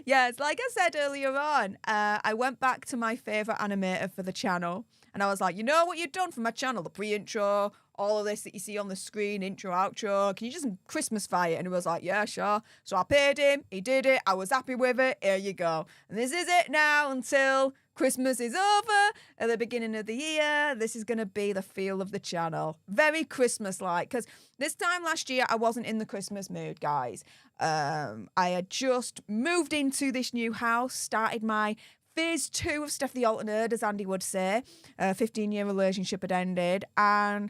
Yes, like I said earlier on, I went back to my favourite animator for the channel. And I was like, you know what you've done for my channel? The pre-intro, all of this that you see on the screen, intro, outro. Can you just Christmasify it? And he was like, yeah, sure. So I paid him. He did it. I was happy with it. Here you go. And this is it now until Christmas is over at the beginning of the year. This is going to be the feel of the channel. Very Christmas-like. Because this time last year, I wasn't in the Christmas mood, guys. I had just moved into this new house, started my phase 2 of Stef the Alternate, as Andy would say. 15-year relationship had ended, and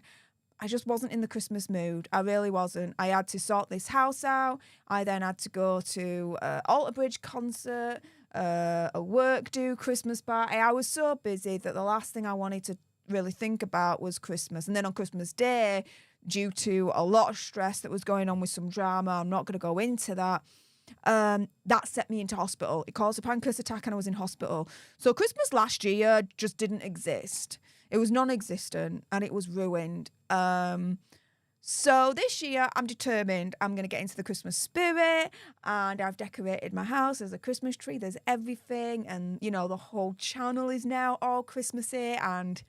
I just wasn't in the Christmas mood. I really wasn't. I had to sort this house out. I then had to go to Alter Bridge concert, a work do, Christmas party. I was so busy that the last thing I wanted to really think about was Christmas. And then on Christmas Day, due to a lot of stress that was going on with some drama, I'm not going to go into that. That set me into hospital. It caused a pancreas attack and I was in hospital. So Christmas last year just didn't exist. It was non-existent and it was ruined. So this year I'm determined I'm going to get into the Christmas spirit, and I've decorated my house. There's a Christmas tree, there's everything, and the whole channel is now all Christmassy, and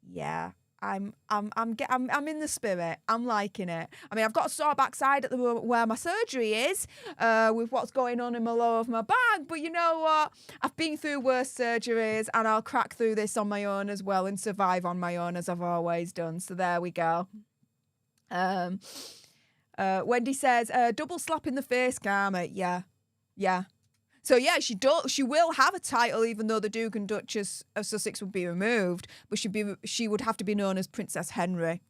yeah. I'm in the spirit. I'm liking it. I mean, I've got a sore backside at the moment where my surgery is, with what's going on in the lower of my back. But you know what? I've been through worse surgeries, and I'll crack through this on my own as well and survive on my own as I've always done. So there we go. Wendy says, double slap in the face karma. Yeah. So yeah, she will have a title, even though the Duke and Duchess of Sussex would be removed, but she would have to be known as Princess Henry.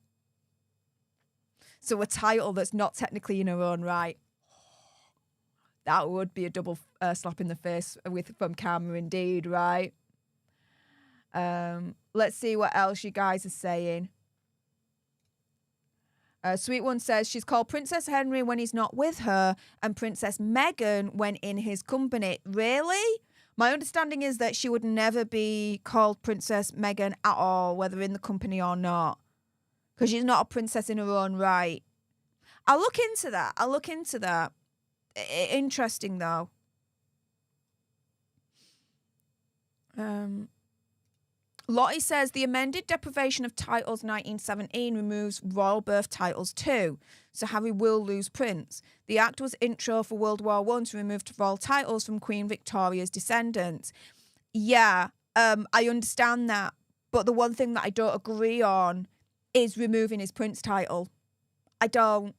So a title that's not technically in her own right. That would be a double slap in the face from Karma indeed, right? Let's see what else you guys are saying. Sweet One says she's called Princess Henry when he's not with her and Princess Meghan when in his company. Really? My understanding is that she would never be called Princess Meghan at all, whether in the company or not, because she's not a princess in her own right. I'll look into that. Interesting, though. Lottie says the amended deprivation of titles 1917 removes royal birth titles too, so Harry will lose prince. The act was intro for World War I to remove royal titles from Queen Victoria's descendants. Yeah, I understand that, but the one thing that I don't agree on is removing his prince title. I don't.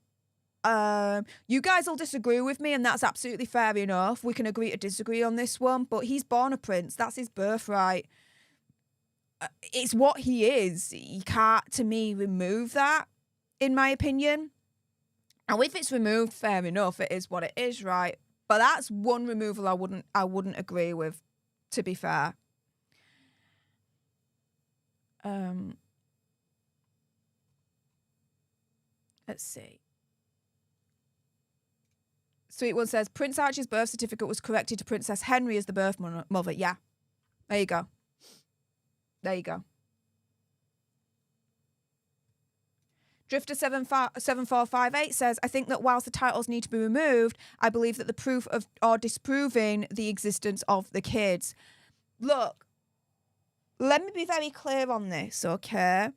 You guys will disagree with me, and that's absolutely fair enough. We can agree to disagree on this one, but he's born a prince. That's his birthright. It's what he is. You can't, to me, remove that, in my opinion. And if it's removed, fair enough. It is what it is, right? But that's one removal I wouldn't agree with, to be fair. Let's see. Sweet One says Prince Archie's birth certificate was corrected to Princess Henry as the birth mother. Yeah, there you go. Drifter 7458 says, I think that whilst the titles need to be removed, I believe that the proof of or disproving the existence of the kids. Look, let me be very clear on this, okay?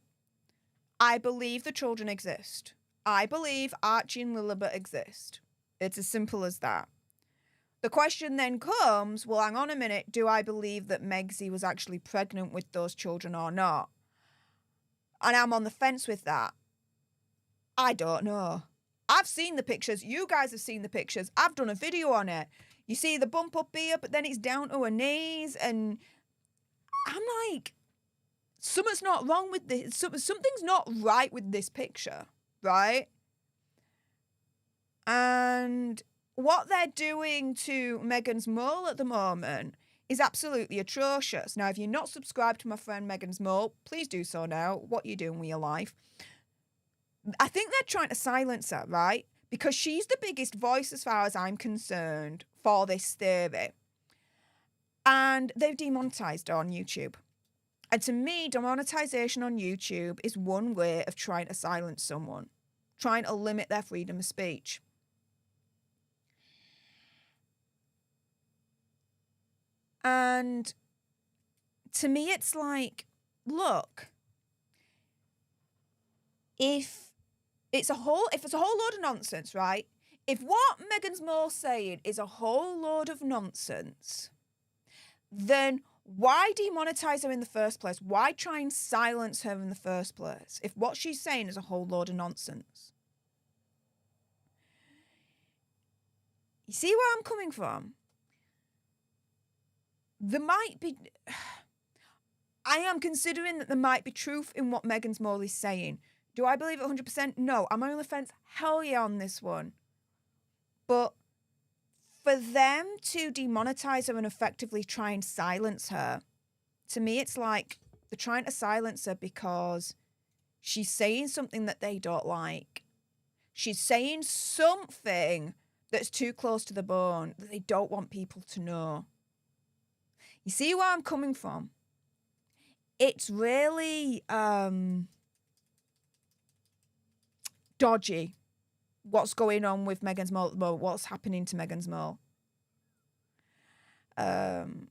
I believe the children exist. I believe Archie and Lilibet exist. It's as simple as that. The question then comes, well, hang on a minute, do I believe that Megsy was actually pregnant with those children or not? And I'm on the fence with that. I don't know. I've seen the pictures. You guys have seen the pictures. I've done a video on it. You see the bump up here, but then it's down to her knees. And I'm like, something's not wrong with this. Something's not right with this picture, right? And what they're doing to Meghan's mole at the moment is absolutely atrocious. Now, if you're not subscribed to my friend Meghan's mole, please do so now. What are you doing with your life? I think they're trying to silence her, right? Because she's the biggest voice, as far as I'm concerned, for this theory. And they've demonetized her on YouTube. And to me, demonetization on YouTube is one way of trying to silence someone, trying to limit their freedom of speech. And to me, it's like, look, if it's a whole load of nonsense, right? If what Meghan's Mole saying is a whole load of nonsense, then why demonetize her in the first place? Why try and silence her in the first place if what she's saying is a whole load of nonsense? You see where I'm coming from? There might be... I am considering that there might be truth in what Meghan's Mole is saying. Do I believe it 100%? No. Am I on the fence? Hell yeah on this one. But for them to demonetize her and effectively try and silence her, to me it's like they're trying to silence her because she's saying something that they don't like. She's saying something that's too close to the bone that they don't want people to know. You see where I'm coming from? It's really dodgy what's going on with Meghan's Mole at the moment, what's happening to Meghan's Mole. And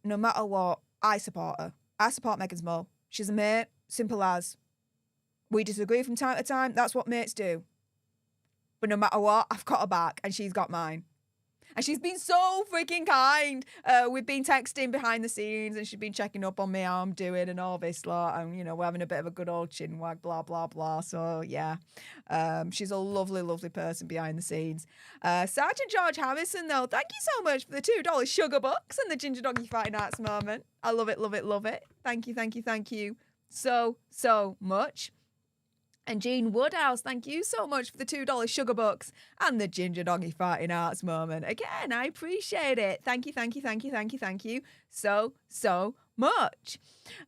no matter what, I support her. I support Meghan's Mole. She's a mate, simple as. We disagree from time to time, that's what mates do. But no matter what, I've got her back and she's got mine. And she's been so freaking kind. We've been texting behind the scenes and she's been checking up on me, how I'm doing and all this lot. And, we're having a bit of a good old chin wag, blah, blah, blah. So, yeah. She's a lovely, lovely person behind the scenes. Sergeant George Harrison, though, thank you so much for the $2 sugar bucks and the Ginger Doggy Fighting Arts moment. I love it, love it, love it. Thank you, thank you, thank you so, so much. And Jean Woodhouse, thank you so much for the $2 sugar bucks and the Ginger Doggy Fighting Arts moment. Again, I appreciate it. Thank you, thank you, thank you, thank you, thank you so, so much.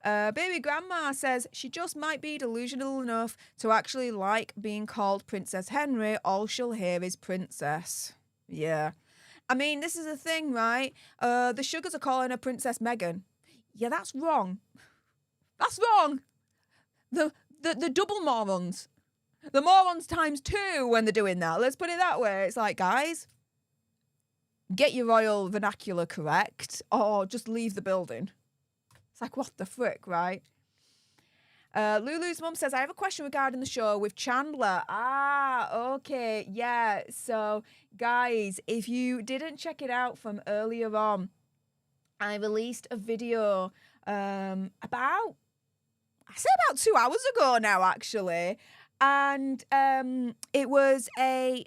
Baby Grandma says she just might be delusional enough to actually like being called Princess Henry. All she'll hear is princess. Yeah. I mean, this is the thing, right? The Sugars are calling her Princess Meghan. Yeah, that's wrong. That's wrong. The double morons. The morons times 2 when they're doing that. Let's put it that way. It's like, guys, get your royal vernacular correct or just leave the building. It's like, what the frick, right? Lulu's mum says, I have a question regarding the show with Chandler. Okay. Yeah. So, guys, if you didn't check it out from earlier on, I released a video about 2 hours ago now, actually. And it was a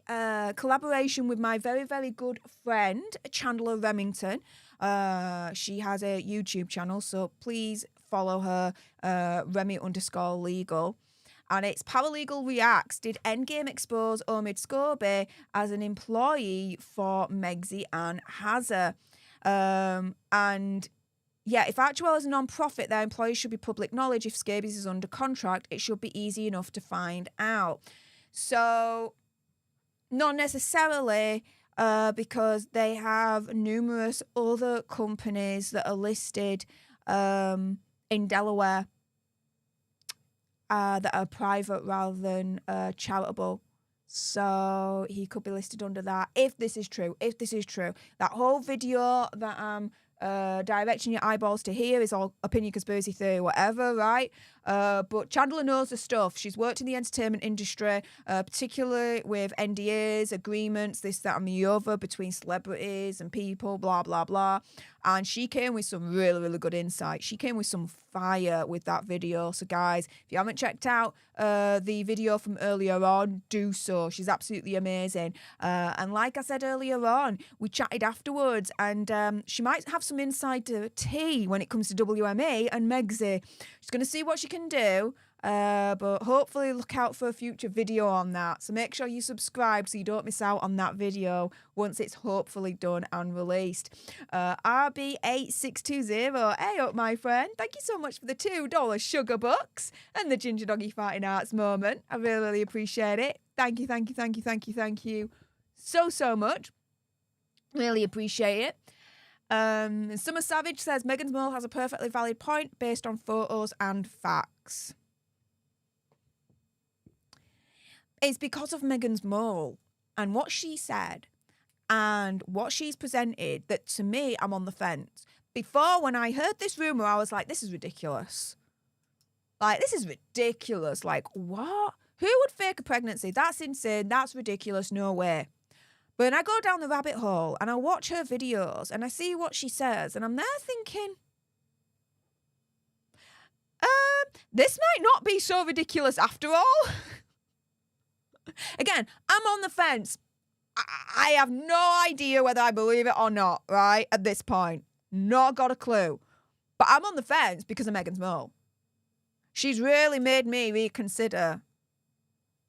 collaboration with my very, very good friend, Chandler Remington. She has a YouTube channel, so please follow her, Remy_legal. And it's Paralegal Reacts. Did Endgame expose Omid Scobie as an employee for Megxi and Hazza? And yeah, if Actual is a non-profit, their employees should be public knowledge. If Scabies is under contract, it should be easy enough to find out. So, not necessarily, because they have numerous other companies that are listed in Delaware that are private rather than charitable. So he could be listed under that. If this is true, that whole video that I'm directing your eyeballs to here is all opinion, conspiracy theory, whatever, right? But Chandler knows the stuff. She's worked in the entertainment industry, particularly with NDAs, agreements, this, that, and the other between celebrities and people, blah, blah, blah. And she came with some really, really good insight. She came with some fire with that video. So, guys, if you haven't checked out the video from earlier on, do so. She's absolutely amazing. And like I said earlier on, we chatted afterwards, and she might have some insider tea when it comes to WME and Megxi. She's going to see what she can do. But hopefully look out for a future video on that. So make sure you subscribe so you don't miss out on that video once it's hopefully done and released. RB8620, hey up my friend. Thank you so much for the $2 sugar bucks and the Ginger Doggy Fighting Arts moment. I really, really appreciate it. Thank you, thank you, thank you, thank you, thank you so, so much. Really appreciate it. Summer Savage says Meghan's mole has a perfectly valid point based on photos and facts. It's because of Meghan's mole and what she said and what she's presented that, to me, I'm on the fence. Before, when I heard this rumour, I was like, this is ridiculous. Like, this is ridiculous. Like, what? Who would fake a pregnancy? That's insane. That's ridiculous. No way. But then I go down the rabbit hole and I watch her videos and I see what she says and I'm there thinking, this might not be so ridiculous after all. Again, I'm on the fence. I have no idea whether I believe it or not, right, at this point. Not got a clue. But I'm on the fence because of Meghan's mole. She's really made me reconsider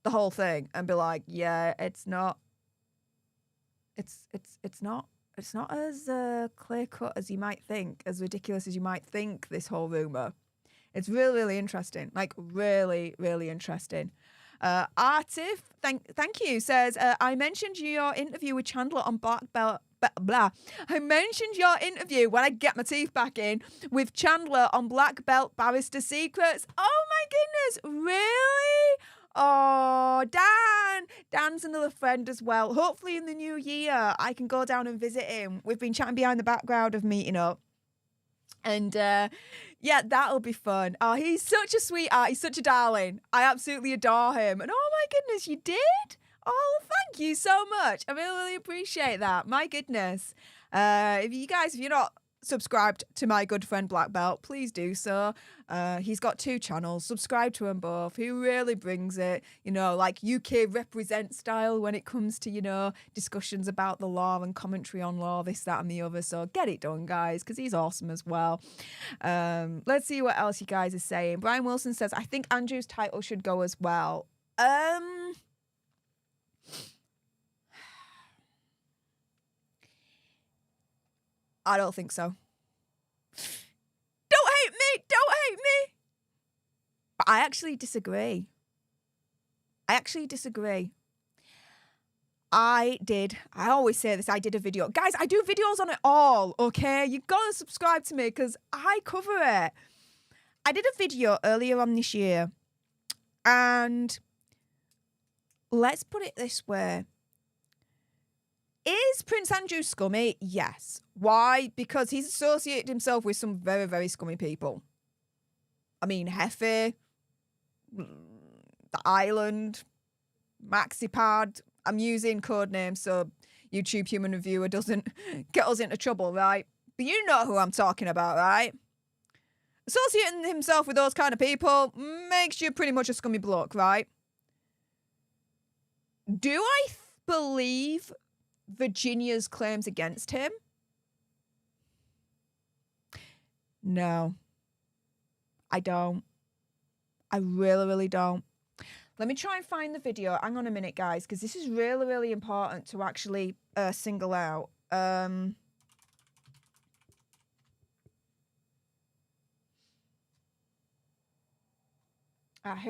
the whole thing and be like, yeah, it's not as clear cut as you might think, as ridiculous as you might think, this whole rumour. It's really, really interesting. Like, really, really interesting. Artif, thank you, says, I mentioned your interview with Chandler on Black Belt, blah. I mentioned your interview when I get my teeth back in with Chandler on Black Belt Barrister Secrets. Oh my goodness, really? Oh, Dan's another friend as well. Hopefully in the new year I can go down and visit him. We've been chatting behind the background of meeting up. And yeah, that'll be fun. Oh, he's such a sweetheart. He's such a darling. I absolutely adore him. And oh my goodness, you did? Oh, thank you so much. I really appreciate that. My goodness. If you're not subscribed to my good friend Black Belt, please do so. He's got 2 channels. Subscribe to them both. He really brings it, like UK represent style when it comes to, discussions about the law and commentary on law, this, that, and the other. So get it done, guys, because he's awesome as well. Let's see what else you guys are saying. Brian Wilson says, I think Andrew's title should go as well. I don't think so. Don't hate me! Don't hate me! But I actually disagree. I always say this, I did a video. Guys, I do videos on it all, okay? You've got to subscribe to me because I cover it. I did a video earlier on this year. And let's put it this way. Is Prince Andrew scummy? Yes. Why? Because he's associated himself with some very, very scummy people. I mean, Heffy, the Island, MaxiPad. I'm using code names so YouTube Human Reviewer doesn't get us into trouble, right? But you know who I'm talking about, right? Associating himself with those kind of people makes you pretty much a scummy bloke, right? Do I believe Virginia's claims against him? No. I don't. I really, really don't. Let me try and find the video. Hang on a minute, guys, because this is really, really important to actually single out. Here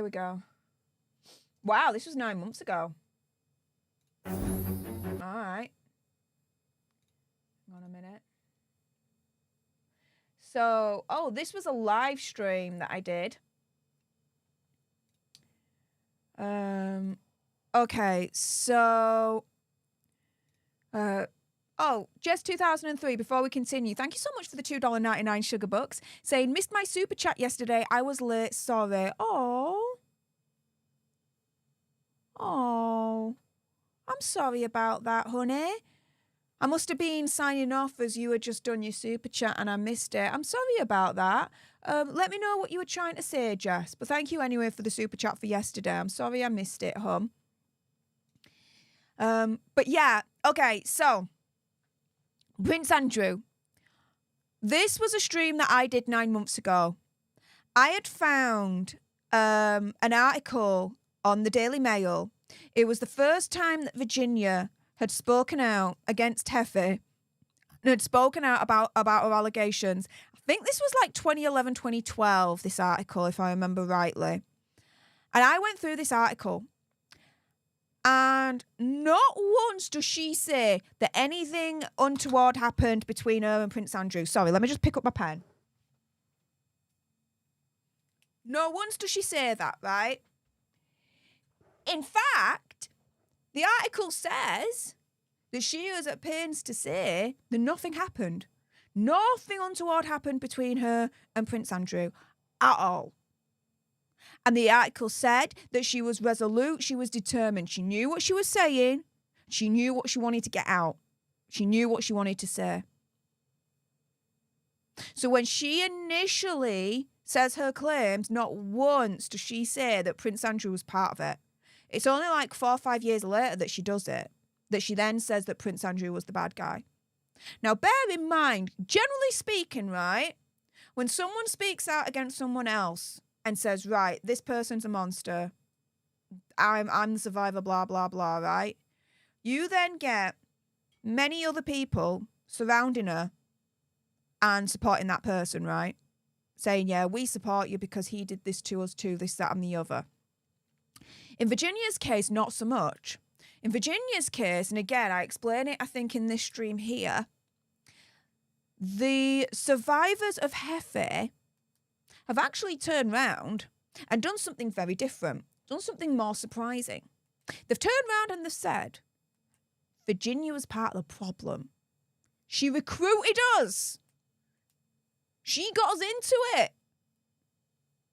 we go. Wow, this was 9 months ago. All right. Hang on a minute. So, this was a live stream that I did. Okay, so, just 2003, before we continue, thank you so much for the $2.99 sugar bucks, saying, missed my super chat yesterday, I was late, sorry. Oh, I'm sorry about that, honey. I must have been signing off as you had just done your super chat and I missed it. I'm sorry about that. Let me know what you were trying to say, Jess. But thank you anyway for the super chat for yesterday. I'm sorry I missed it, hon. But yeah, okay, so Prince Andrew. This was a stream that I did 9 months ago. I had found an article on the Daily Mail. It was the first time that Virginia had spoken out against Heffy and had spoken out about her allegations. I think this was like 2011, 2012, this article, if I remember rightly. And I went through this article and not once does she say that anything untoward happened between her and Prince Andrew. Sorry, let me just pick up my pen. Not once does she say that, right? In fact, the article says that she was at pains to say that nothing happened. Nothing untoward happened between her and Prince Andrew at all. And the article said that she was resolute, she was determined. She knew what she was saying. She knew what she wanted to get out. She knew what she wanted to say. So when she initially says her claims, not once does she say that Prince Andrew was part of it. It's only like 4 or 5 years later that she does it, that she then says that Prince Andrew was the bad guy. Now, bear in mind, generally speaking, right, when someone speaks out against someone else and says, right, this person's a monster, I'm the survivor, blah, blah, blah, right, you then get many other people surrounding her and supporting that person, right, saying, yeah, we support you because he did this to us too, this, that, and the other. In Virginia's case, not so much. In Virginia's case, and again, I explain it, I think, in this stream here, the survivors of Heffy have actually turned round and done something very different, done something more surprising. They've turned round and they've said, Virginia was part of the problem. She recruited us. She got us into it.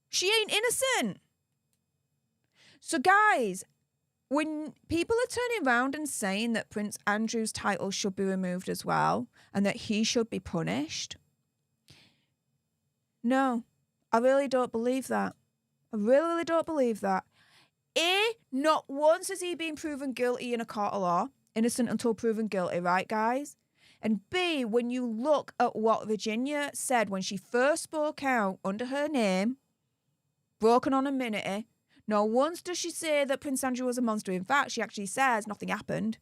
She ain't innocent. So guys, when people are turning around and saying that Prince Andrew's title should be removed as well and that he should be punished, no, I really don't believe that. I really, really don't believe that. Not once has he been proven guilty in a court of law. Innocent until proven guilty, right, guys? And B, when you look at what Virginia said when she first spoke out under her name, Broken on a Minute, not once does she say that Prince Andrew was a monster. In fact, she actually says nothing happened.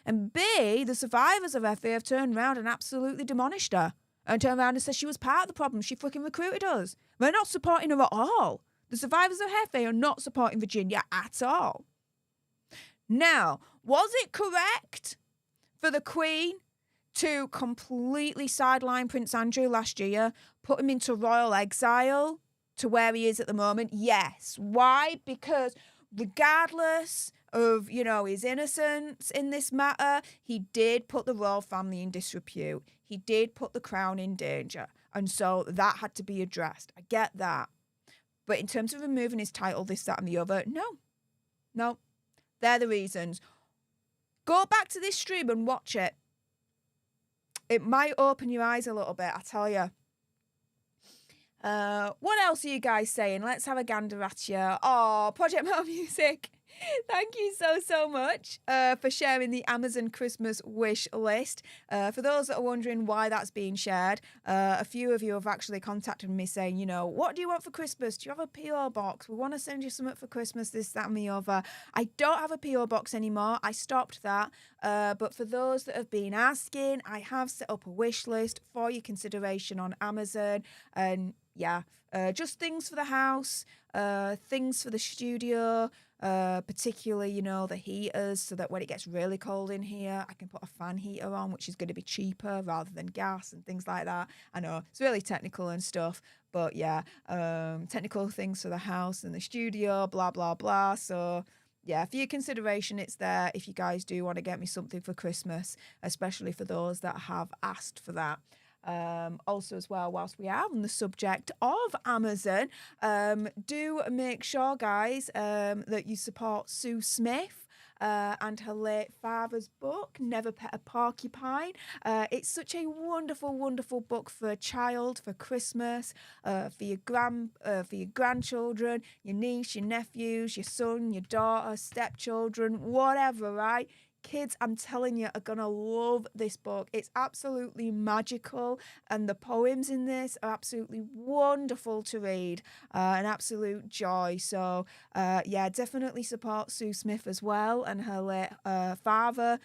And B, the survivors of FA have turned around and absolutely demolished her. And turned around and said she was part of the problem. She freaking recruited us. We're not supporting her at all. The survivors of FA are not supporting Virginia at all. Now, was it correct for the Queen to completely sideline Prince Andrew last year, put him into royal exile to where he is at the moment? Yes. Why? Because regardless of, his innocence in this matter, he did put the royal family in disrepute. He did put the crown in danger. And so that had to be addressed. I get that. But in terms of removing his title, this, that, and the other, no. They're the reasons. Go back to this stream and watch it. It might open your eyes a little bit, I tell you. What else are you guys saying? Let's have a gander at you. Oh, Project Mouth Music. Thank you so much for sharing the Amazon Christmas wish list. For those that are wondering why that's being shared, a few of you have actually contacted me saying, what do you want for Christmas? Do you have a PO box? We want to send you something for Christmas, this, that, and the other. I don't have a PO box anymore. I stopped that. But for those that have been asking, I have set up a wish list for your consideration on Amazon. And yeah, just things for the house, things for the studio, particularly, the heaters, so that when it gets really cold in here, I can put a fan heater on, which is going to be cheaper rather than gas and things like that. I know it's really technical and stuff, but yeah, technical things for the house and the studio, blah, blah, blah. So yeah, for your consideration, it's there if you guys do want to get me something for Christmas, especially for those that have asked for that. Also as well, whilst we are on the subject of Amazon, do make sure, guys, that you support Sue Smith and her late father's book, Never Pet a Porcupine. It's such a wonderful, wonderful book for a child, for Christmas, for your grandchildren, your niece, your nephews, your son, your daughter, stepchildren, whatever, right? Kids, I'm telling you, are going to love this book. It's absolutely magical, and the poems in this are absolutely wonderful to read, an absolute joy. So, yeah, definitely support Sue Smith as well, and her late father's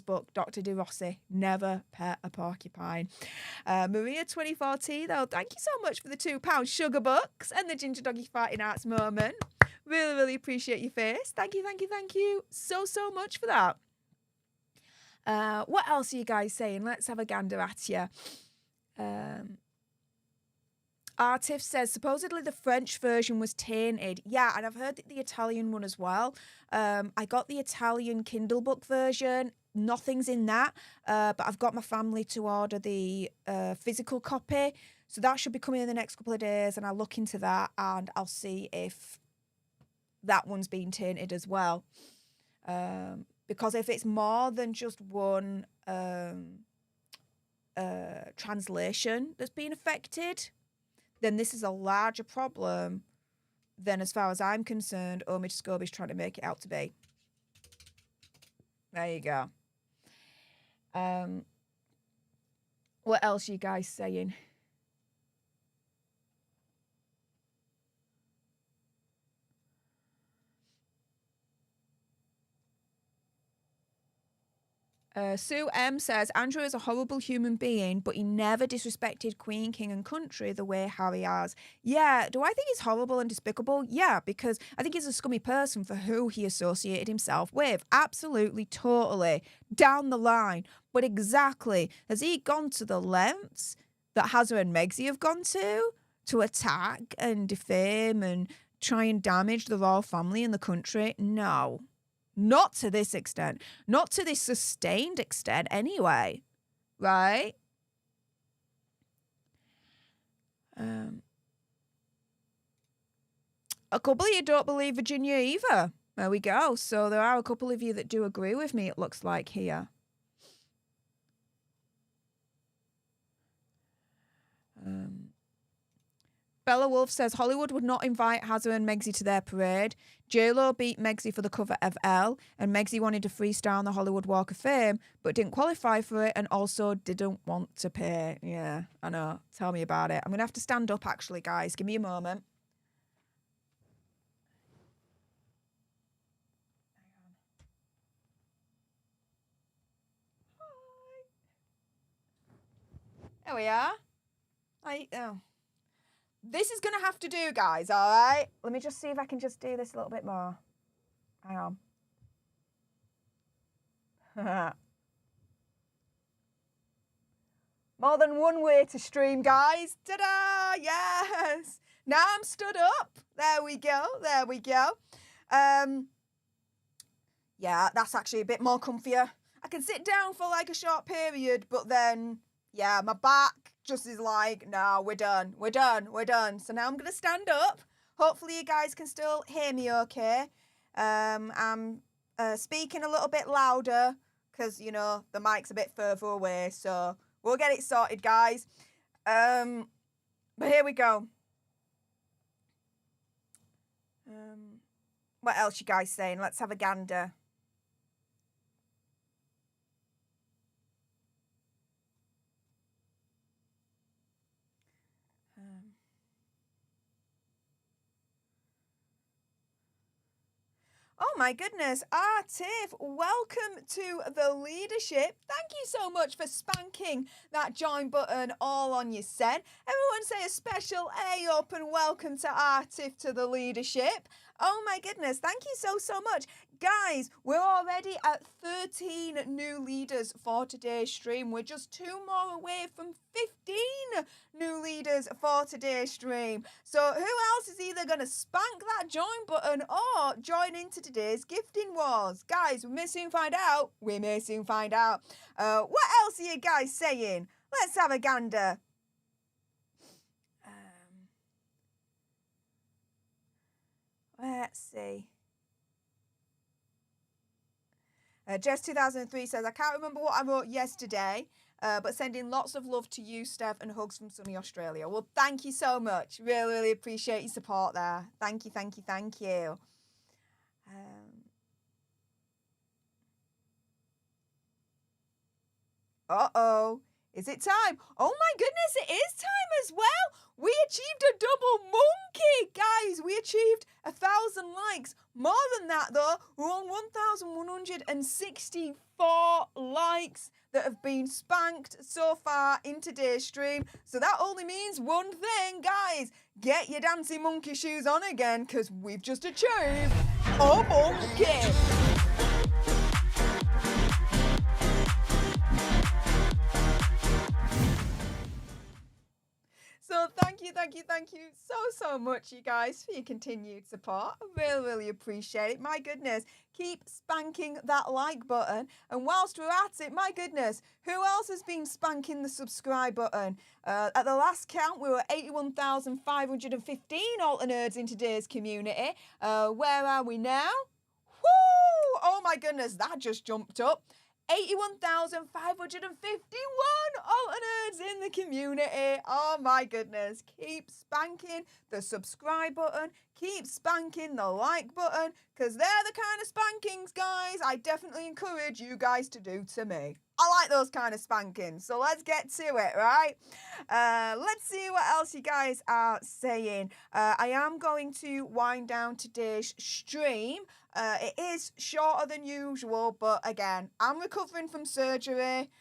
book, Dr. De Rossi, Never Pet a Porcupine. Maria 2014, though, thank you so much for the £2 sugar bucks and the Ginger Doggy Fighting Arts moment. Really, really appreciate your face. Thank you so much for that. What else are you guys saying? Let's have a gander at you. Artif says, supposedly the French version was tainted. Yeah, and I've heard the Italian one as well. I got the Italian Kindle book version. Nothing's in that, but I've got my family to order the physical copy. So that should be coming in the next couple of days, and I'll look into that, and I'll see if that one's been tainted as well. Because if it's more than just one translation that's been affected, then this is a larger problem than, as far as I'm concerned, Omid Scobie's trying to make it out to be. There you go. What else are you guys saying? Sue M says, Andrew is a horrible human being, but he never disrespected Queen, King and Country the way Harry has. Yeah, do I think he's horrible and despicable? Yeah, because I think he's a scummy person for who he associated himself with. Absolutely, totally. Down the line. But exactly, has he gone to the lengths that Hazza and Megxie have gone to attack and defame and try and damage the royal family and the country? No. Not to this extent. Not to this sustained extent anyway. Right? A couple of you don't believe Virginia either. There we go. So there are a couple of you that do agree with me, it looks like here. Bella Wolf says Hollywood would not invite Hazza and Megxie to their parade. J-Lo beat Megxie for the cover of Elle, and Megxie wanted to freestyle on the Hollywood Walk of Fame, but didn't qualify for it and also didn't want to pay. Yeah, I know. Tell me about it. I'm going to have to stand up, actually, guys. Give me a moment. There we are. This is going to have to do, guys, all right? Let me just see if I can just do this a little bit more. Hang on. More than one way to stream, guys. Ta-da! Yes! Now I'm stood up. There we go. There we go. Yeah, that's actually a bit more comfier. I can sit down for like a short period, but then, yeah, my back just is like, no, we're done. We're done. We're done. So now I'm going to stand up. Hopefully you guys can still hear me okay. I'm speaking a little bit louder because, you know, the mic's a bit further away. So we'll get it sorted, guys. But here we go. What else you guys saying? Let's have a gander. Oh my goodness, Tiff, welcome to the leadership. Thank you so much for spanking that join button all on your send. Everyone say a special A up and welcome to Tiff to the leadership. Oh my goodness, thank you so much. Guys, we're already at 13 new leaders for today's stream. We're just 2 more away from 15 new leaders for today's stream. So who else is either going to spank that join button or join into today's gifting wars? Guys, we may soon find out. We may soon find out. What else are you guys saying? Let's have a gander. Let's see. Jess 2003 says, I can't remember what I wrote yesterday, but sending lots of love to you, Steph, and hugs from sunny Australia. Well, thank you so much. Really, really appreciate your support there. Thank you, thank you, thank you. Uh-oh. Is it time? Oh my goodness, it is time as well. We achieved a double monkey. Guys, we achieved 1,000 likes. More than that though, we're on 1,164 likes that have been spanked so far in today's stream. So that only means one thing, guys. Get your dancing monkey shoes on again, because we've just achieved a monkey. So thank you so much, you guys, for your continued support. I really, really appreciate it. My goodness, keep spanking that like button. And whilst we're at it, my goodness, who else has been spanking the subscribe button? At the last count, we were 81,515 alter nerds in today's community. Where are we now? Woo! Oh my goodness, that just jumped up. 81,551 alter nerds in the community. Oh my goodness. Keep spanking the subscribe button. Keep spanking the like button, because they're the kind of spankings, guys, I definitely encourage you guys to do to me. I like those kind of spankings. So let's get to it, right? Let's see what else you guys are saying. I am going to wind down today's stream. It is shorter than usual, but again, I'm recovering from surgery.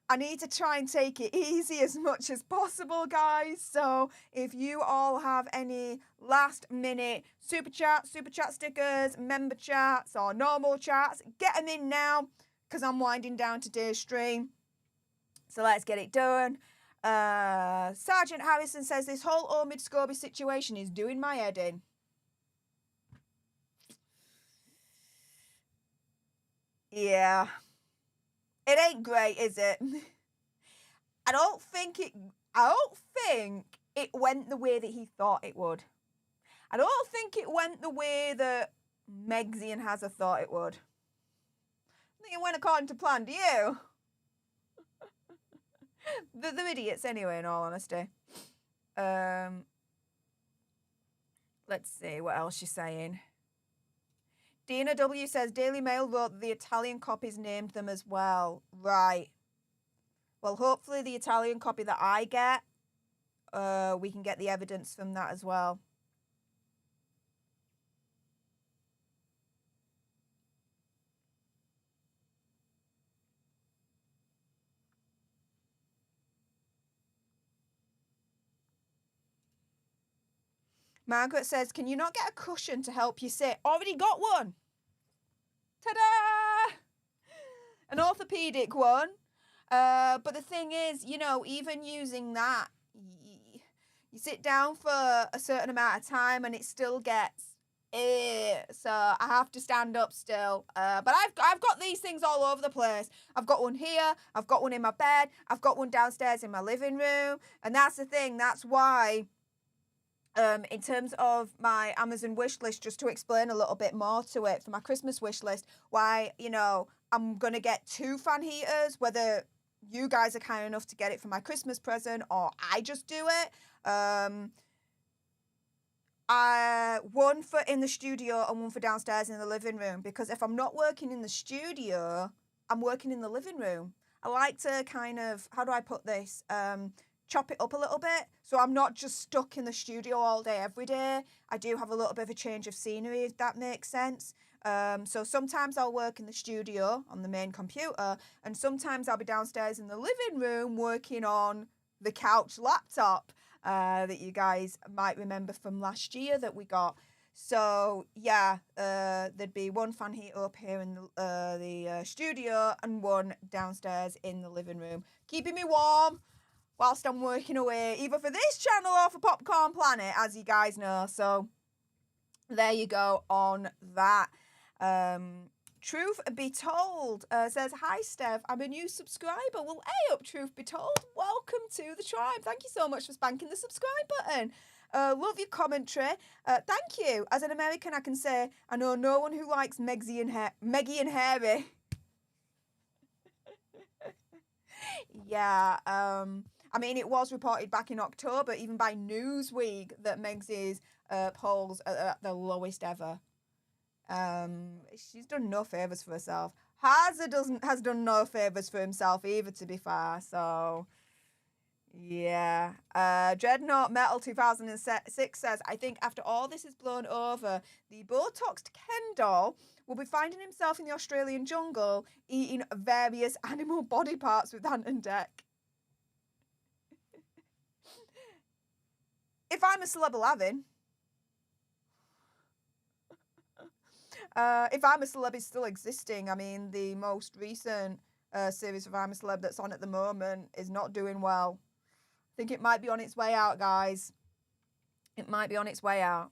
I need to try and take it easy as much as possible, guys. So if you all have any last minute super chat stickers, member chats, or normal chats, get them in now, because I'm winding down today's stream. So let's get it done. Sergeant Harrison says, this whole Omid Scobie situation is doing my head in. Yeah. It ain't great, is it? I don't think it went the way that he thought it would. I don't think it went the way that Megsy and Hazza thought it would. I think it went according to plan. Do you? They're idiots anyway, in all honesty. Let's see what else she's saying. Dina W says, Daily Mail wrote that the Italian copies named them as well. Right. Well, hopefully the Italian copy that I get, we can get the evidence from that as well. Margaret says, can you not get a cushion to help you sit? Already got one. Ta-da! An orthopedic one. But the thing is, you know, even using that, you sit down for a certain amount of time and it still gets, so I have to stand up still. But I've got these things all over the place. I've got one here, I've got one in my bed, I've got one downstairs in my living room. And that's the thing, that's why, in terms of my Amazon wish list, just to explain a little bit more to it, for my Christmas wish list, why, you know, I'm going to get 2 fan heaters, whether you guys are kind enough to get it for my Christmas present or I just do it. One for in the studio and one for downstairs in the living room, because if I'm not working in the studio, I'm working in the living room. I like to kind of, how do I put this? Chop it up a little bit, so I'm not just stuck in the studio all day every day. I do have a little bit of a change of scenery, if that makes sense. So sometimes I'll work in the studio on the main computer, and sometimes I'll be downstairs in the living room working on the couch laptop that you guys might remember from last year that we got. So yeah, there'd be one fan heater up here in the studio and one downstairs in the living room, keeping me warm whilst I'm working away, either for this channel or for Popcorn Planet, as you guys know. So there you go on that. Truth Be Told says, hi Steph, I'm a new subscriber. Well, hey up, Truth Be Told. Welcome to the tribe. Thank you so much for spanking the subscribe button. Love your commentary. Thank you. As an American, I can say I know no one who likes Meggy and Harry. Yeah, I mean, it was reported back in October, even by Newsweek, that Megsy's polls are at the lowest ever. She's done no favours for herself. Hazza has done no favours for himself either, to be fair. So, yeah. Dreadnought Metal 2006 says, I think after all this is blown over, the Botoxed Ken doll will be finding himself in the Australian jungle eating various animal body parts with Ant and Dec. If I'm a celeb, I'll have him. If I'm a Celeb is still existing, I mean, the most recent series of I'm a Celeb that's on at the moment is not doing well. I think it might be on its way out, guys. It might be on its way out.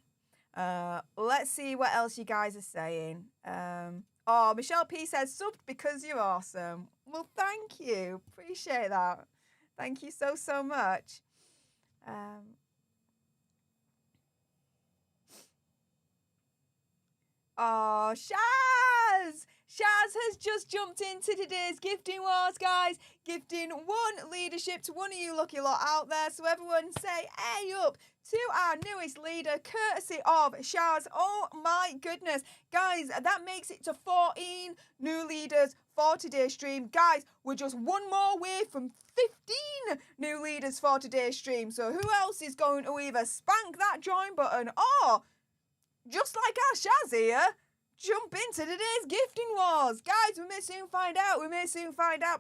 Let's see what else you guys are saying. Oh, Michelle P says, subbed because you're awesome. Well, thank you. Appreciate that. Thank you so, so much. Oh, Shaz! Shaz has just jumped into today's gifting wars, guys. Gifting one leadership to one of you lucky lot out there. So everyone say, hey up to our newest leader, courtesy of Shaz. Oh my goodness. Guys, that makes it to 14 new leaders for today's stream. Guys, we're just one more away from 15 new leaders for today's stream. So who else is going to either spank that join button or, just like our Shaz here, jump into today's gifting wars. Guys, we may soon find out.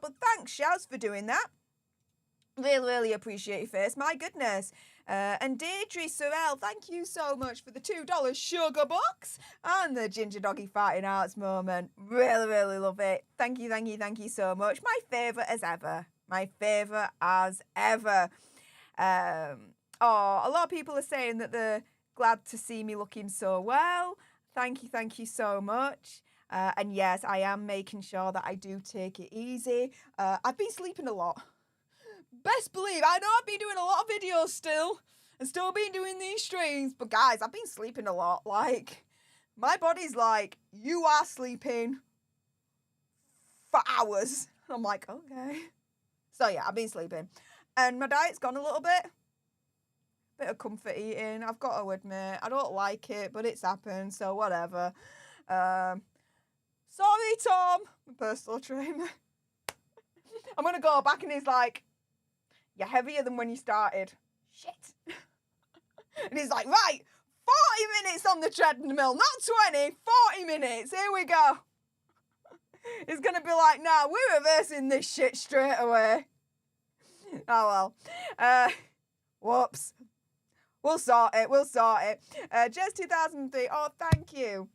But thanks, Shaz, for doing that. Really, really appreciate your face. My goodness. And Deirdre Sorrell, thank you so much for the $2 sugar box and the ginger doggy farting arts moment. Really, really love it. Thank you so much. My favourite as ever. A lot of people are saying that they're glad to see me looking so well. Thank you so much. And yes, I am making sure that I do take it easy. I've been sleeping a lot. Best believe, I know I've been doing a lot of videos still. I've still been doing these streams, but guys, I've been sleeping a lot. Like, my body's like, you are sleeping for hours. I'm like, okay. So yeah, I've been sleeping. And my diet's gone a little bit. Bit of comfort eating, I've got to admit. I don't like it, but it's happened, so whatever. Sorry, Tom, my personal trainer. I'm going to go back and he's like, you're heavier than when you started. Shit. And he's like, right, 40 minutes on the treadmill, not 20, 40 minutes. Here we go. He's going to be like, nah, we're reversing this shit straight away. Oh, well. Whoops. We'll sort it. Jess 2003, oh, thank you.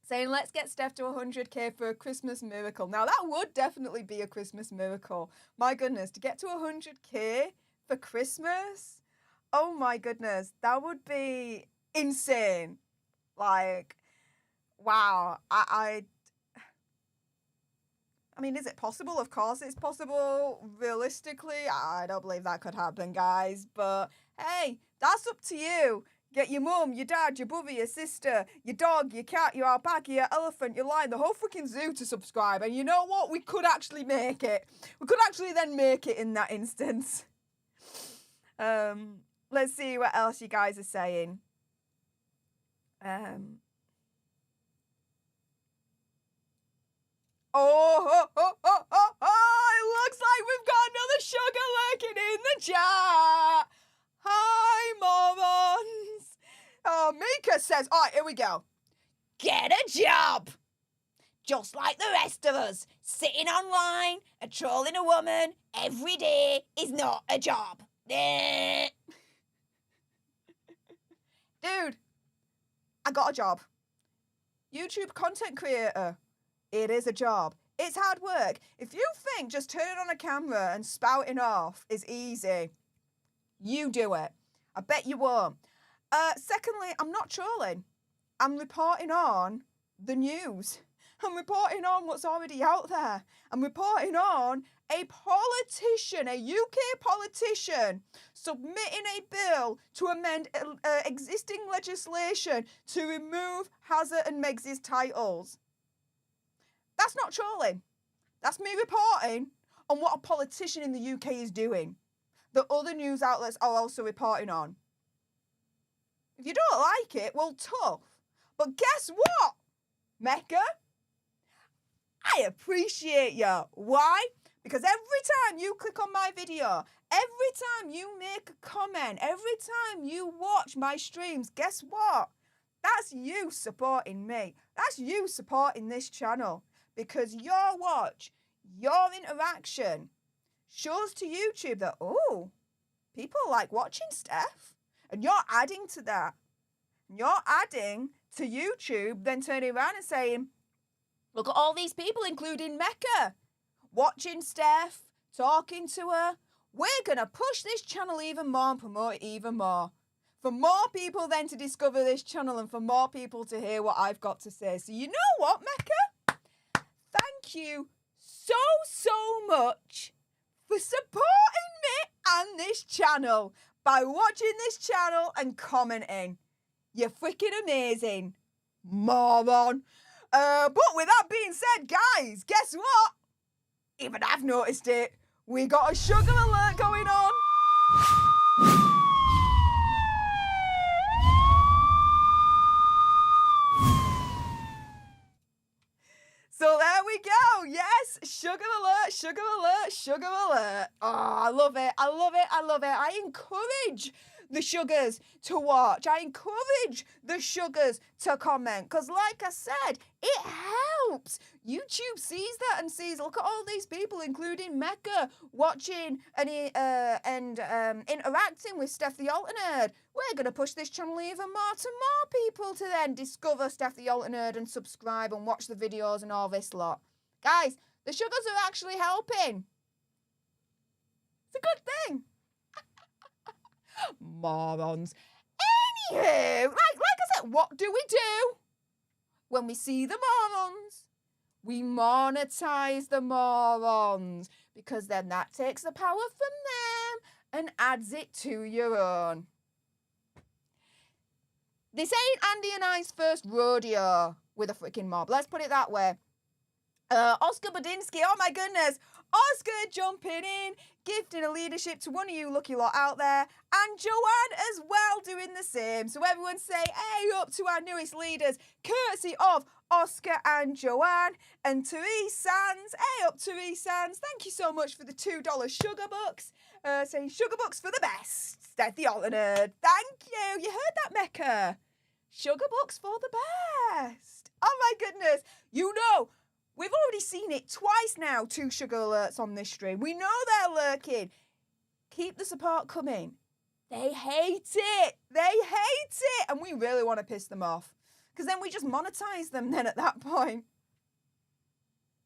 Saying, let's get Stef to 100k for a Christmas miracle. Now, that would definitely be a Christmas miracle. My goodness, to get to 100k for Christmas? Oh, my goodness. That would be insane. Like, wow. I mean, is it possible? Of course it's possible. Realistically, I don't believe that could happen, guys. But, hey, that's up to you. Get your mum, your dad, your brother, your sister, your dog, your cat, your alpaca, your elephant, your lion, the whole freaking zoo to subscribe. And you know what? We could actually make it. We could actually then make it in that instance. Let's see what else you guys are saying. It looks like we've got another sugar lurking in the chat. Hi, morons. Oh, Mika says, all right, here we go. Get a job. Just like the rest of us, sitting online and trolling a woman every day is not a job. Dude, I got a job. YouTube content creator. It is a job. It's hard work. If you think just turning on a camera and spouting off is easy, you do it. I bet you won't. Secondly, I'm not trolling. I'm reporting on the news. I'm reporting on what's already out there. I'm reporting on a politician, a UK politician, submitting a bill to amend existing legislation to remove Harry and Meghan's titles. That's not trolling. That's me reporting on what a politician in the UK is doing that other news outlets are also reporting on. If you don't like it, well, tough. But guess what, Mecca? I appreciate you. Why? Because every time you click on my video, every time you make a comment, every time you watch my streams, guess what? That's you supporting me. That's you supporting this channel. Because your watch, your interaction shows to YouTube that, oh, people like watching Stef. And you're adding to that. You're adding to YouTube, then turning around and saying, look at all these people, including Mecca, watching Stef, talking to her. We're going to push this channel even more and promote it even more. For more people then to discover this channel and for more people to hear what I've got to say. So you know what, Mecca? Thank you so much for supporting me and this channel by watching this channel and commenting. You're freaking amazing, moron. But with that being said, guys, guess what? Even I've noticed it. We got a sugar alert going on. So there we go. Yes, sugar alert, sugar alert, sugar alert. Oh, I love it. I love it. I love it. I encourage the sugars to watch. I encourage the sugars to comment. Because like I said, it helps. YouTube sees that and sees, look at all these people, including Mecca, watching and interacting with Stef the Alternate. We're going to push this channel even more to more people to then discover Stef the Alternate and subscribe and watch the videos and all this lot. Guys, the sugars are actually helping. It's a good thing. Morons. Anywho, like I said, what do we do when we see the morons? We monetize the morons, because then that takes the power from them and adds it to your own. This ain't Andy and I's first rodeo with a freaking mob. Let's put it that way. Oscar Budinsky, oh my goodness. Oscar jumping in, gifting a leadership to one of you lucky lot out there. And Joanne as well doing the same. So everyone say, hey up to our newest leaders, courtesy of Oscar and Joanne. And Therese Sands, hey up Therese Sands. Thank you so much for the $2 sugar bucks. Saying sugar bucks for the best. Stef the alternate. Thank you. You heard that, Mecca? Sugar bucks for the best. Oh my goodness. You know, we've already seen it twice now, 2 sugar alerts on this stream. We know they're lurking. Keep the support coming. They hate it. They hate it. And we really want to piss them off. Because then we just monetize them then at that point.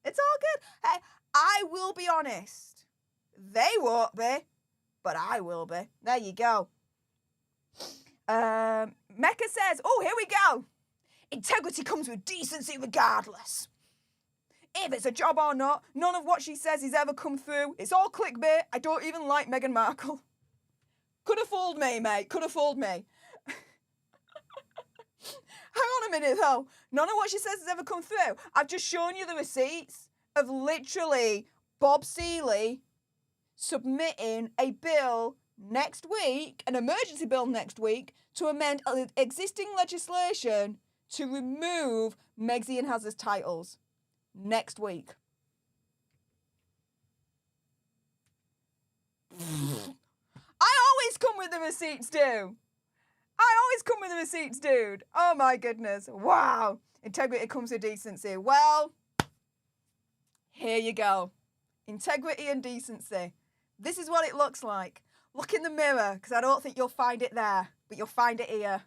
It's all good. Hey, I will be honest. They won't be. But I will be. There you go. Mecca says, oh, here we go. Integrity comes with decency regardless. If it's a job or not, none of what she says has ever come through. It's all clickbait. I don't even like Meghan Markle. Could have fooled me, mate. Could have fooled me. Hang on a minute, though. None of what she says has ever come through. I've just shown you the receipts of literally Bob Seeley submitting a bill next week, an emergency bill next week, to amend existing legislation to remove Megxie and Hazard's titles. Next week. I always come with the receipts, dude. I always come with the receipts, dude. Oh my goodness. Wow. Integrity comes with decency. Well, here you go. Integrity and decency. This is what it looks like. Look in the mirror, because I don't think you'll find it there, but you'll find it here.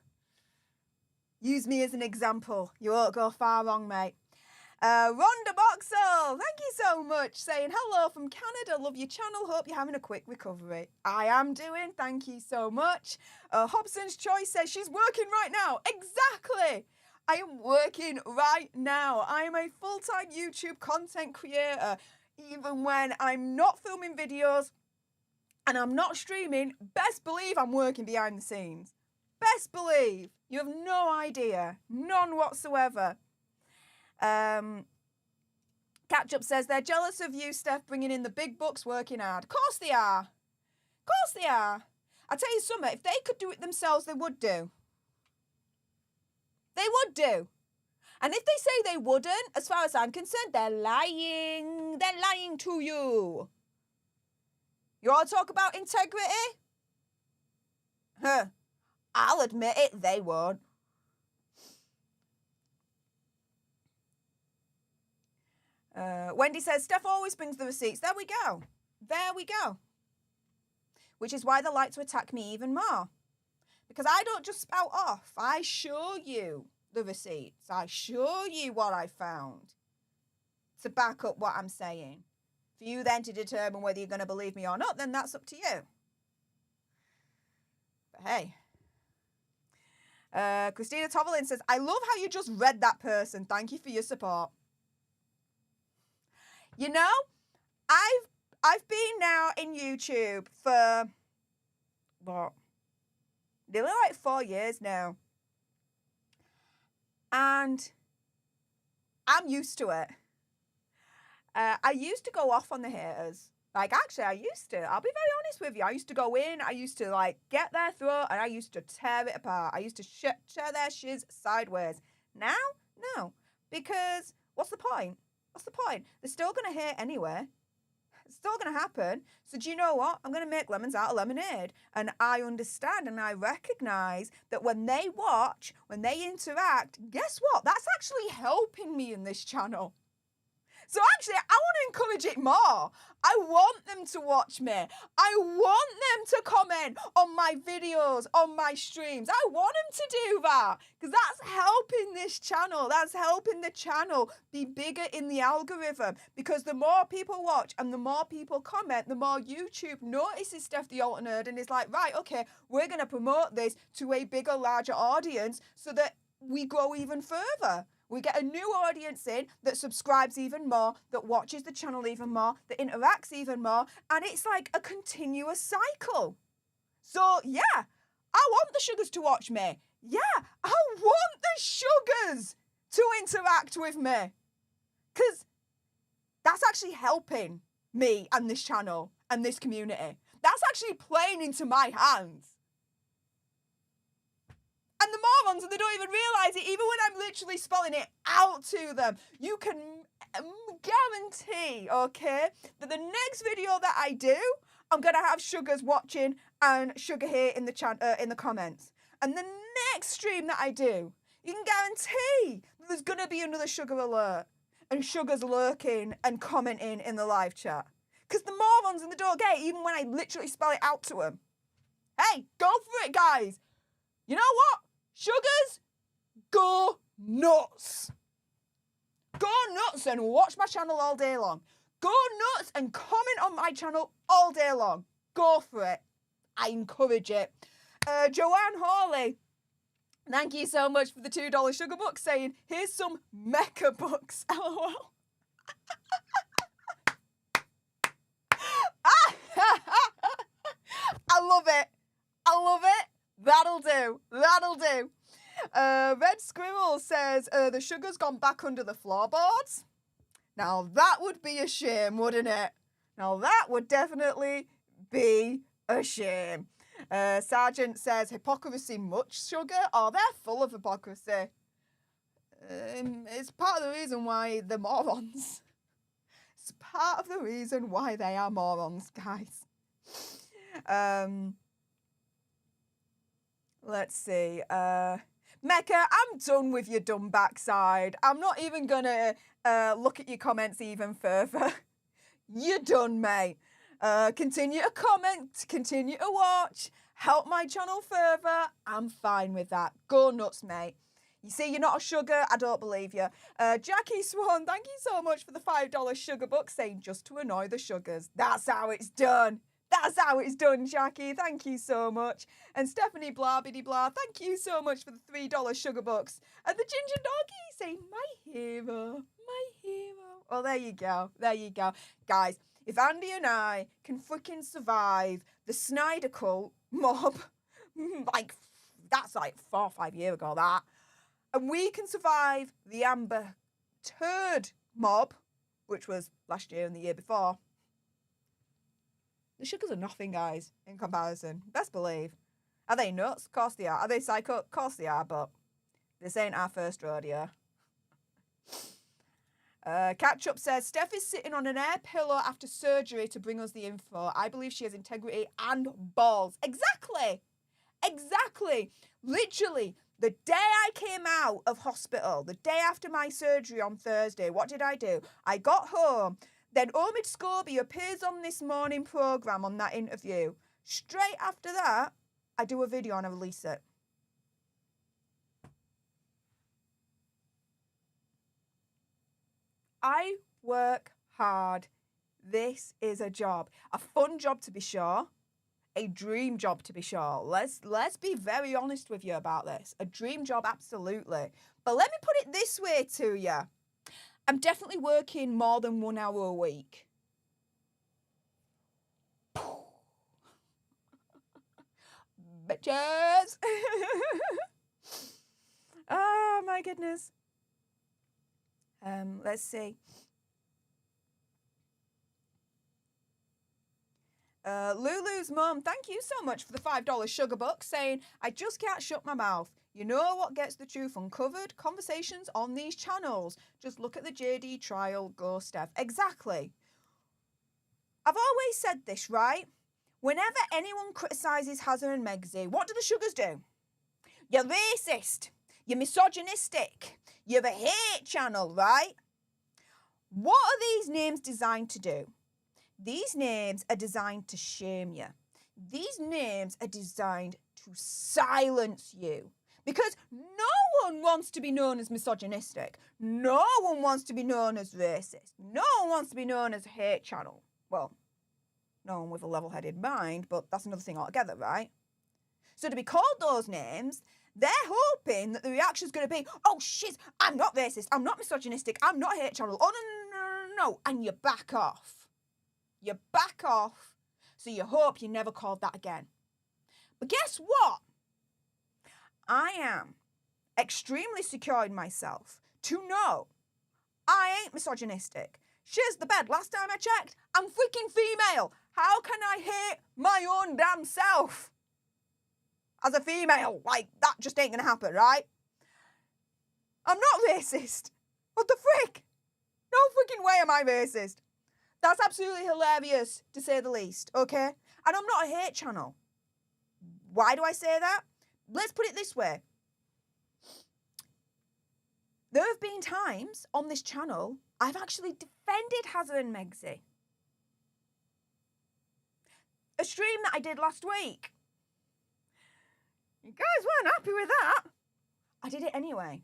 Use me as an example. You won't go far wrong, mate. Rhonda Boxall, thank you so much, saying hello from Canada, love your channel, hope you're having a quick recovery. I am doing, thank you so much. Hobson's Choice says she's working right now. Exactly, I am working right now. I am a full-time YouTube content creator. Even when I'm not filming videos and I'm not streaming, best believe I'm working behind the scenes. Best believe. You have no idea, none whatsoever. Catch Up says they're jealous of you, Stef, bringing in the big bucks, working hard. Of course they are. Of course they are. I tell you something, if they could do it themselves, they would do. They would do. And if they say they wouldn't, as far as I'm concerned, they're lying. They're lying to you. You all talk about integrity? Huh. I'll admit it, they won't. Wendy says, Stef always brings the receipts. There we go. There we go. Which is why they like to attack me even more. Because I don't just spout off. I show you the receipts. I show you what I found to back up what I'm saying. For you then to determine whether you're going to believe me or not, then that's up to you. But hey. Christina Tovelin says, I love how you just read that person. Thank you for your support. You know, I've been now in YouTube for, what, nearly like 4 years now. And I'm used to it. I used to go off on the haters. Like, actually, I used to. I'll be very honest with you. I used to go in, I used to, like, get their throat, and I used to tear it apart. I used to share their shiz sideways. Now, no. Because, what's the point? What's the point? They're still going to hate anyway. It's still going to happen. So do you know what? I'm going to make lemons out of lemonade. And I understand and I recognise that when they watch, when they interact, guess what? That's actually helping me in this channel. So actually, I want to encourage it more. I want them to watch me. I want them to comment on my videos, on my streams. I want them to do that because that's helping this channel. That's helping the channel be bigger in the algorithm because the more people watch and the more people comment, the more YouTube notices Stef the Alternate and is like, right, okay, we're going to promote this to a bigger, larger audience so that we grow even further. We get a new audience in that subscribes even more, that watches the channel even more, that interacts even more, and it's like a continuous cycle. So, yeah, I want the sugars to watch me. Yeah, I want the sugars to interact with me. Because that's actually helping me and this channel and this community. That's actually playing into my hands. And the morons, they don't even realise it, even when I'm literally spelling it out to them. You can guarantee, okay, that the next video that I do, I'm going to have sugars watching and sugar here in the comments. And the next stream that I do, you can guarantee that there's going to be another sugar alert and sugars lurking and commenting in the live chat. Because the morons in the don't get it, even when I literally spell it out to them. Hey, go for it, guys. You know what? Sugars, go nuts. Go nuts and watch my channel all day long. Go nuts and comment on my channel all day long. Go for it. I encourage it. Joanne Hawley, thank you so much for the $2 sugar book, saying, here's some mecha books. LOL. I love it. I love it. That'll do. That'll do. Red Squirrel says, the sugar's gone back under the floorboards. Now that would be a shame, wouldn't it? Now that would definitely be a shame. Sergeant says, hypocrisy much, sugar? Oh, they're full of hypocrisy. It's part of the reason why they're morons. It's part of the reason why they are morons, guys. Let's see. Mecca, I'm done with your dumb backside. I'm not even going to look at your comments even further. You're done, mate. Continue to comment, continue to watch, help my channel further. I'm fine with that. Go nuts, mate. You see, you're not a sugar. I don't believe you. Jackie Swan, thank you so much for the $5 sugar book, saying just to annoy the sugars. That's how it's done. That's how it's done, Jackie. Thank you so much. And Stephanie Blah Biddy Blah, thank you so much for the $3 sugar bucks. And the Ginger Doggy saying, my hero, my hero. Oh, there you go. There you go. Guys, if Andy and I can freaking survive the Snyder Cult mob, that's like 4 or 5 years ago, that, and we can survive the Amber Turd mob, which was last year and the year before, the sugars are nothing, guys, in comparison. Best believe. Are they nuts? Of course they are. Are they psycho? Of course they are, but this ain't our first rodeo. Catch Up says, Steph is sitting on an air pillow after surgery to bring us the info. I believe she has integrity and balls. Exactly. Exactly. Literally, the day I came out of hospital, the day after my surgery on Thursday, what did I do? I got home. Then Omid Scobie appears on this morning programme on that interview. Straight after that, I do a video and I release it. I work hard. This is a job. A fun job to be sure. A dream job to be sure. Let's be very honest with you about this. A dream job, absolutely. But let me put it this way to you. I'm definitely working more than 1 hour a week. Bitches! Oh, my goodness. Let's see. Lulu's mum, thank you so much for the $5 sugar buck, saying, I just can't shut my mouth. You know what gets the truth uncovered? Conversations on these channels. Just look at the JD trial, go Steph. Exactly. I've always said this, right? Whenever anyone criticises Hazard and Megzy, what do the sugars do? You're racist. You're misogynistic. You're a hate channel, right? What are these names designed to do? These names are designed to shame you. These names are designed to silence you. Because no one wants to be known as misogynistic. No one wants to be known as racist. No one wants to be known as a hate channel. Well, no one with a level-headed mind, but that's another thing altogether, right? So to be called those names, they're hoping that the reaction's going to be, oh shit, I'm not racist, I'm not misogynistic, I'm not a hate channel, oh no, and you back off. You back off, so you hope you're never called that again. But guess what? I am extremely secure in myself to know I ain't misogynistic. Shiz the bed. Last time I checked, I'm freaking female. How can I hate my own damn self as a female? Like, that just ain't gonna happen, right? I'm not racist. What the frick? No freaking way am I racist. That's absolutely hilarious, to say the least, okay? And I'm not a hate channel. Why do I say that? Let's put it this way. There have been times on this channel I've actually defended Harry and Meghan. A stream that I did last week. You guys weren't happy with that. I did it anyway.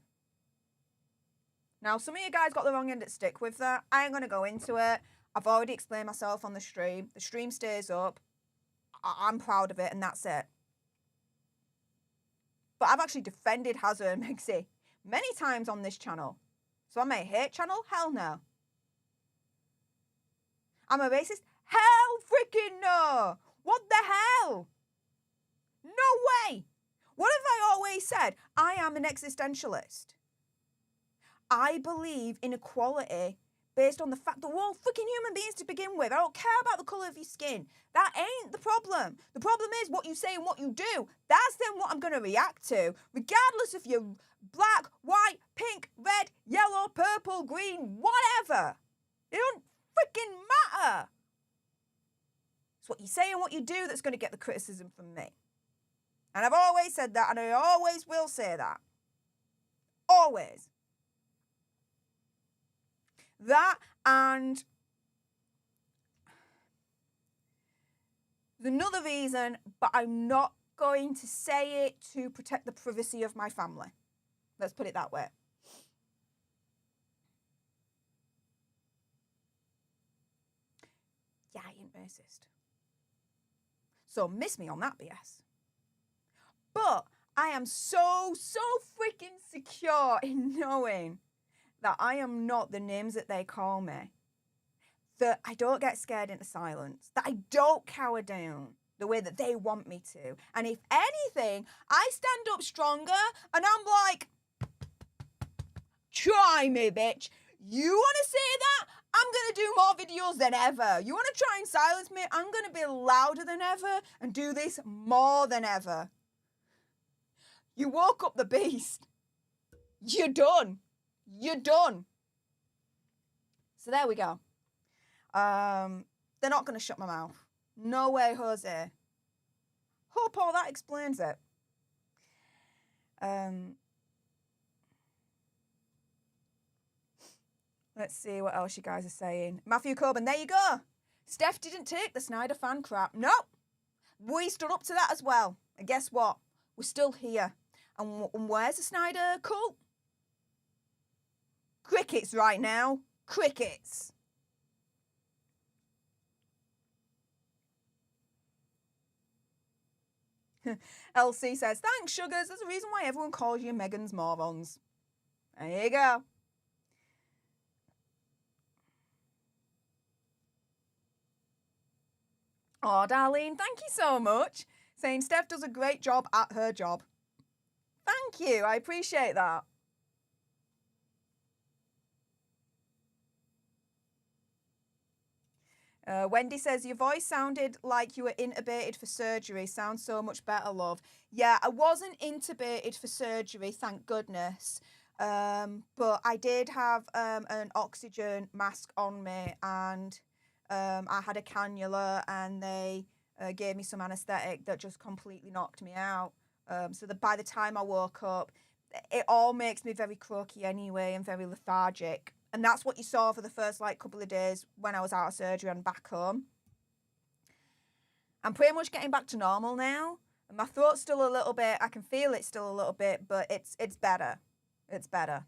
Now, some of you guys got the wrong end of the stick with that. I ain't going to go into it. I've already explained myself on the stream. The stream stays up. I'm proud of it, and that's it. But I've actually defended Harry and Meghan many times on this channel. So am I a hate channel? Hell no. I'm a racist? Hell freaking no. What the hell? No way. What have I always said? I am an existentialist. I believe in equality based on the fact that we're all freaking human beings to begin with. I don't care about the colour of your skin. That ain't the problem. The problem is what you say and what you do. That's then what I'm going to react to, regardless if you're black, white, pink, red, yellow, purple, green, whatever. It don't freaking matter. It's what you say and what you do that's going to get the criticism from me. And I've always said that, and I always will say that. Always. That, and there's another reason, but I'm not going to say it to protect the privacy of my family. Let's put it that way. Yeah, I ain't racist. So miss me on that BS. But I am so freaking secure in knowing that I am not the names that they call me. That I don't get scared into silence. That I don't cower down the way that they want me to. And if anything, I stand up stronger and I'm like, try me, bitch. You want to say that? I'm going to do more videos than ever. You want to try and silence me? I'm going to be louder than ever and do this more than ever. You woke up the beast. You're done. You're done. So there we go. They're not going to shut my mouth. No way, Jose. Hope all that explains it. Let's see what else you guys are saying. Matthew Coburn, there you go. Stef didn't take the Snyder fan crap. Nope. We stood up to that as well. And guess what? We're still here. And where's the Snyder cult? Crickets right now. Crickets. LC says, thanks, sugars. There's a reason why everyone calls you Meghan's morons. There you go. Oh, Darlene, thank you so much. Saying Stef does a great job at her job. Thank you. I appreciate that. Wendy says, your voice sounded like you were intubated for surgery. Sounds so much better, love. Yeah, I wasn't intubated for surgery, thank goodness. But I did have an oxygen mask on me, and I had a cannula, and they gave me some anaesthetic that just completely knocked me out. So that by the time I woke up, it all makes me very croaky anyway and very lethargic. And that's what you saw for the first couple of days when I was out of surgery and back home. I'm pretty much getting back to normal now. And my throat's still a little bit, I can feel it still a little bit, but it's better. It's better.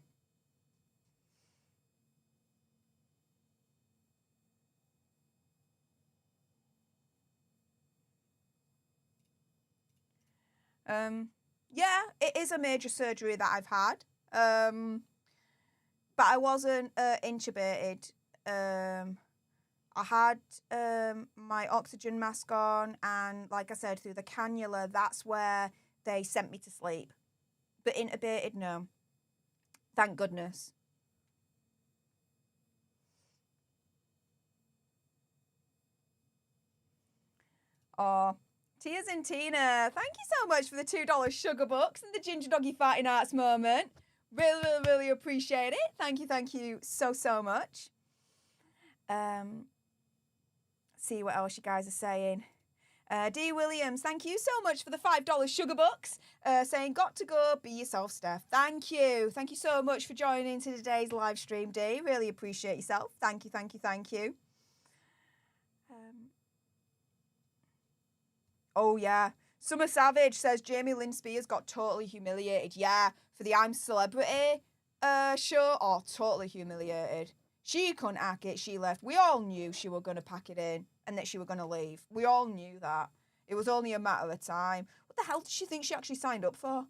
Yeah, it is a major surgery that I've had. But I wasn't intubated. I had my oxygen mask on, and like I said, through the cannula, that's where they sent me to sleep. But intubated, no. Thank goodness. Oh, Tears and Tina, thank you so much for the $2 sugar bucks and the Ginger Doggy Fighting Arts moment. Really, really, really appreciate it. Thank you so, so much. See what else you guys are saying. D. Williams, thank you so much for the $5 sugar bucks. Saying, got to go, be yourself, Steph. Thank you. Thank you so much for joining to today's live stream, D. Really appreciate yourself. Thank you. Oh, yeah. Summer Savage says Jamie Lynn Spears got totally humiliated. Yeah, for the I'm Celebrity show. Oh, totally humiliated. She couldn't hack it. She left. We all knew she were going to pack it in and that she were going to leave. We all knew that. It was only a matter of time. What the hell did she think she actually signed up for?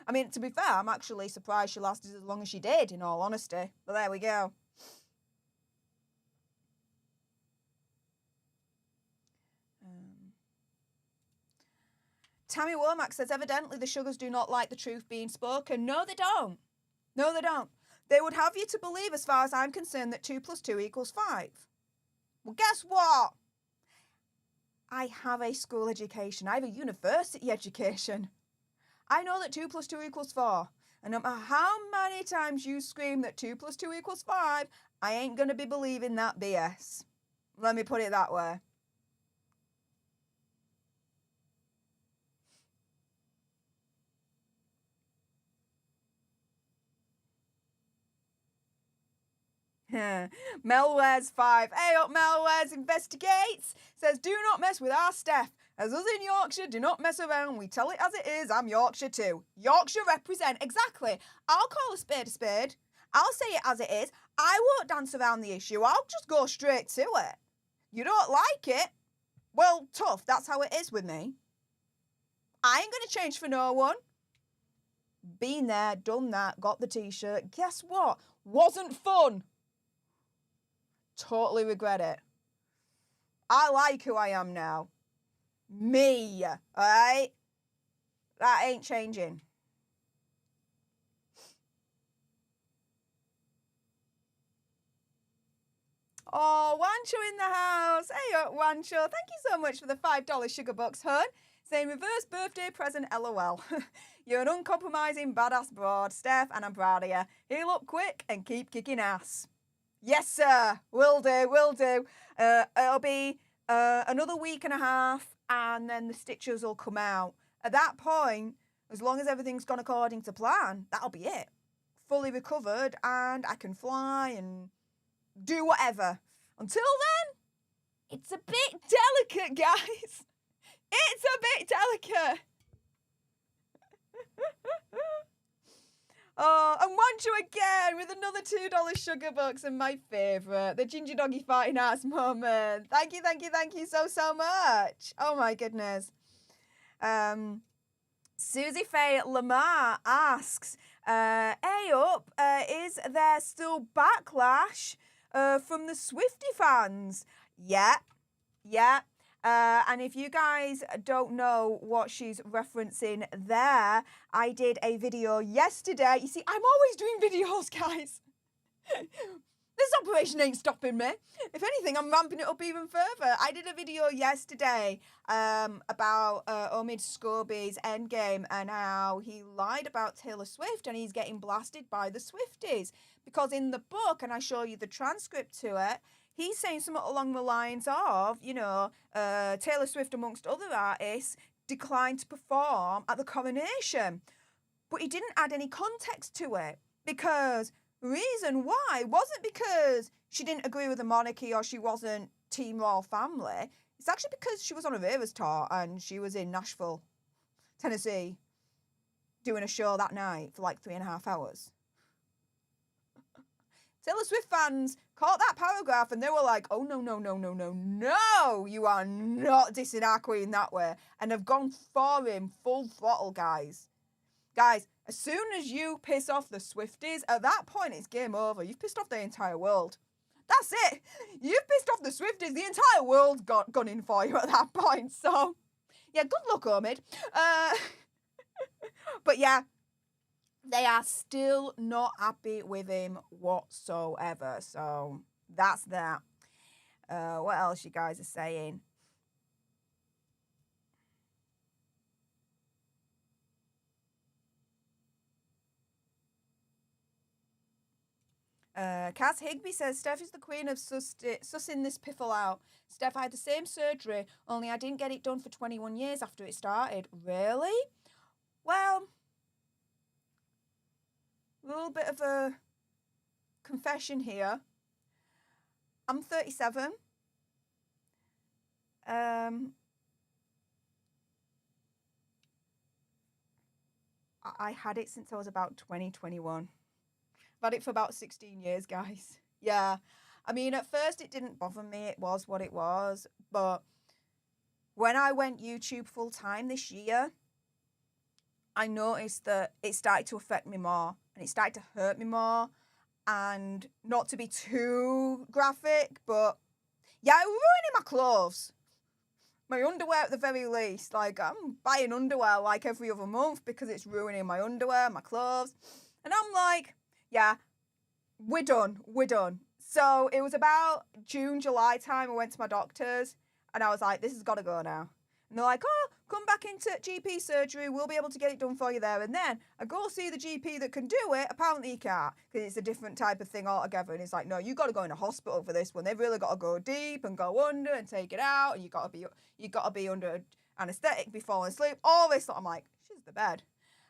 I mean, to be fair, I'm actually surprised she lasted as long as she did, in all honesty. But there we go. Tammy Womack says, evidently the Sugars do not like the truth being spoken. No, they don't. No, they don't. They would have you to believe, as far as I'm concerned, that 2 + 2 = 5. Well, guess what? I have a school education. I have a university education. I know that 2 + 2 = 4. And no matter how many times you scream that 2 + 2 = 5, I ain't going to be believing that BS. Let me put it that way. Melwares 5. Hey up, Melwares investigates. Says, do not mess with our Steph. As us in Yorkshire, do not mess around. We tell it as it is. I'm Yorkshire too. Yorkshire represent. Exactly. I'll call a spade a spade. I'll say it as it is. I won't dance around the issue. I'll just go straight to it. You don't like it? Well, tough. That's how it is with me. I ain't going to change for no one. Been there, done that, got the t-shirt. Guess what? Wasn't fun. Totally regret it. I like who I am now. Me, alright? That ain't changing. Oh, Wancho in the house. Hey up, Wancho. Thank you so much for the $5 sugar bucks, hun. Saying reverse birthday present, LOL. You're an uncompromising badass broad, Steph, and I'm proud of you. Heal up quick and keep kicking ass. Yes, sir. Will do. It'll be another week and a half, and then the stitches will come out. At that point, as long as everything's gone according to plan, that'll be it. Fully recovered, and I can fly and do whatever. Until then, it's a bit delicate, guys. It's a bit delicate. Oh, and Wancho again with another $2 sugar bucks and my favourite, the Ginger Doggy Fighting Arts moment. Thank you so much. Oh my goodness. Susie Faye Lamar asks, hey up, is there still backlash from the Swiftie fans? Yeah. And if you guys don't know what she's referencing there, I did a video yesterday. You see, I'm always doing videos, guys. This operation ain't stopping me. If anything, I'm ramping it up even further. I did a video yesterday about Omid Scobie's Endgame and how he lied about Taylor Swift and he's getting blasted by the Swifties. Because in the book, and I show you the transcript to it, he's saying something along the lines of, Taylor Swift, amongst other artists, declined to perform at the coronation. But he didn't add any context to it because the reason why wasn't because she didn't agree with the monarchy or she wasn't Team Royal Family. It's actually because she was on a Eras tour and she was in Nashville, Tennessee, doing a show that night for like 3.5 hours. Taylor Swift fans caught that paragraph and they were like, oh, no, you are not dissing our queen that way. And have gone for him full throttle, guys. Guys, as soon as you piss off the Swifties, at that point it's game over. You've pissed off the entire world. That's it. You've pissed off the Swifties. The entire world's gone in for you at that point. So, yeah, good luck, Omid. But yeah, they are still not happy with him whatsoever. So that's that. What else you guys are saying? Cass Higby says, Stef is the queen of sussing this piffle out. Stef, I had the same surgery, only I didn't get it done for 21 years after it started. Really? Well, a little bit of a confession here. I'm 37. I had it since I was about 21. I've had it for about 16 years, guys. Yeah. I mean, at first it didn't bother me. It was what it was. But when I went YouTube full time this year, I noticed that it started to affect me more and it started to hurt me more. And not to be too graphic, but yeah, it was ruining my clothes. My underwear at the very least. Like, I'm buying underwear like every other month because it's ruining my underwear, my clothes. And I'm like, yeah, we're done. So it was about June, July time. I went to my doctors and I was like, this has got to go now. And they're like, oh, come back into GP surgery. We'll be able to get it done for you there. And then I go see the GP that can do it. Apparently he can't because it's a different type of thing altogether. And it's like, no, you got to go in a hospital for this one. They've really got to go deep and go under and take it out. And you got to be under anaesthetic before falling asleep. All this. I'm like, she's the bed.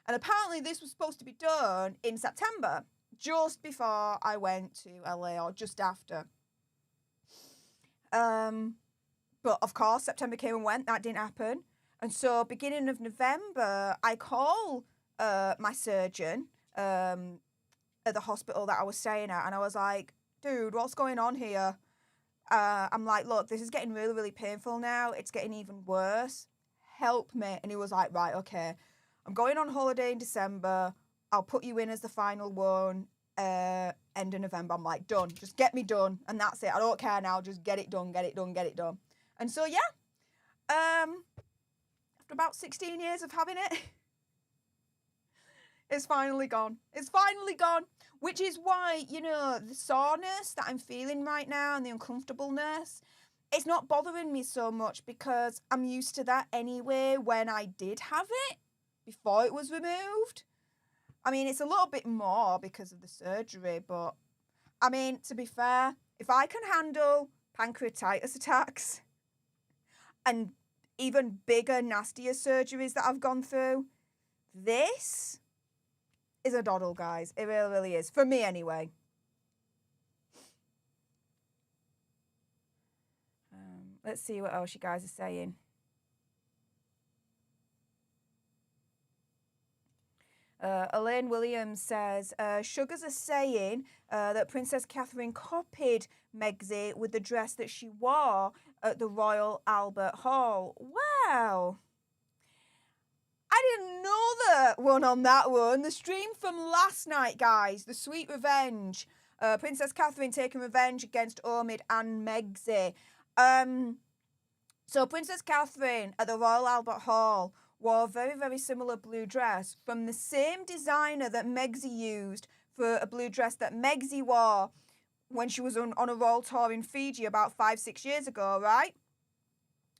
And apparently this was supposed to be done in September, just before I went to LA or just after. But of course, September came and went. That didn't happen. And so beginning of November, I call my surgeon at the hospital that I was staying at. And I was like, dude, what's going on here? I'm like, look, this is getting really, really painful now. It's getting even worse. Help me. And he was like, right, okay. I'm going on holiday in December. I'll put you in as the final one. End of November. I'm like, done. Just get me done. And that's it. I don't care now. Just get it done. And so, yeah. After about 16 years of having it, it's finally gone. Which is why, the soreness that I'm feeling right now and the uncomfortableness, it's not bothering me so much because I'm used to that anyway when I did have it before it was removed. I mean, it's a little bit more because of the surgery, but I mean, to be fair, if I can handle pancreatitis attacks and even bigger, nastier surgeries that I've gone through, this is a doddle, guys. It really, really is. For me, anyway. Let's see what else you guys are saying. Elaine Williams says, Sugars are saying that Princess Catherine copied Megxie with the dress that she wore at the Royal Albert Hall. Wow. I didn't know that one on that one. The stream from last night, guys. The Sweet Revenge. Princess Catherine taking revenge against Omid and Megxie. So Princess Catherine at the Royal Albert Hall wore a very, very similar blue dress from the same designer that Megxie used for a blue dress that Megxie wore when she was on a royal tour in Fiji about 5-6 years ago, right?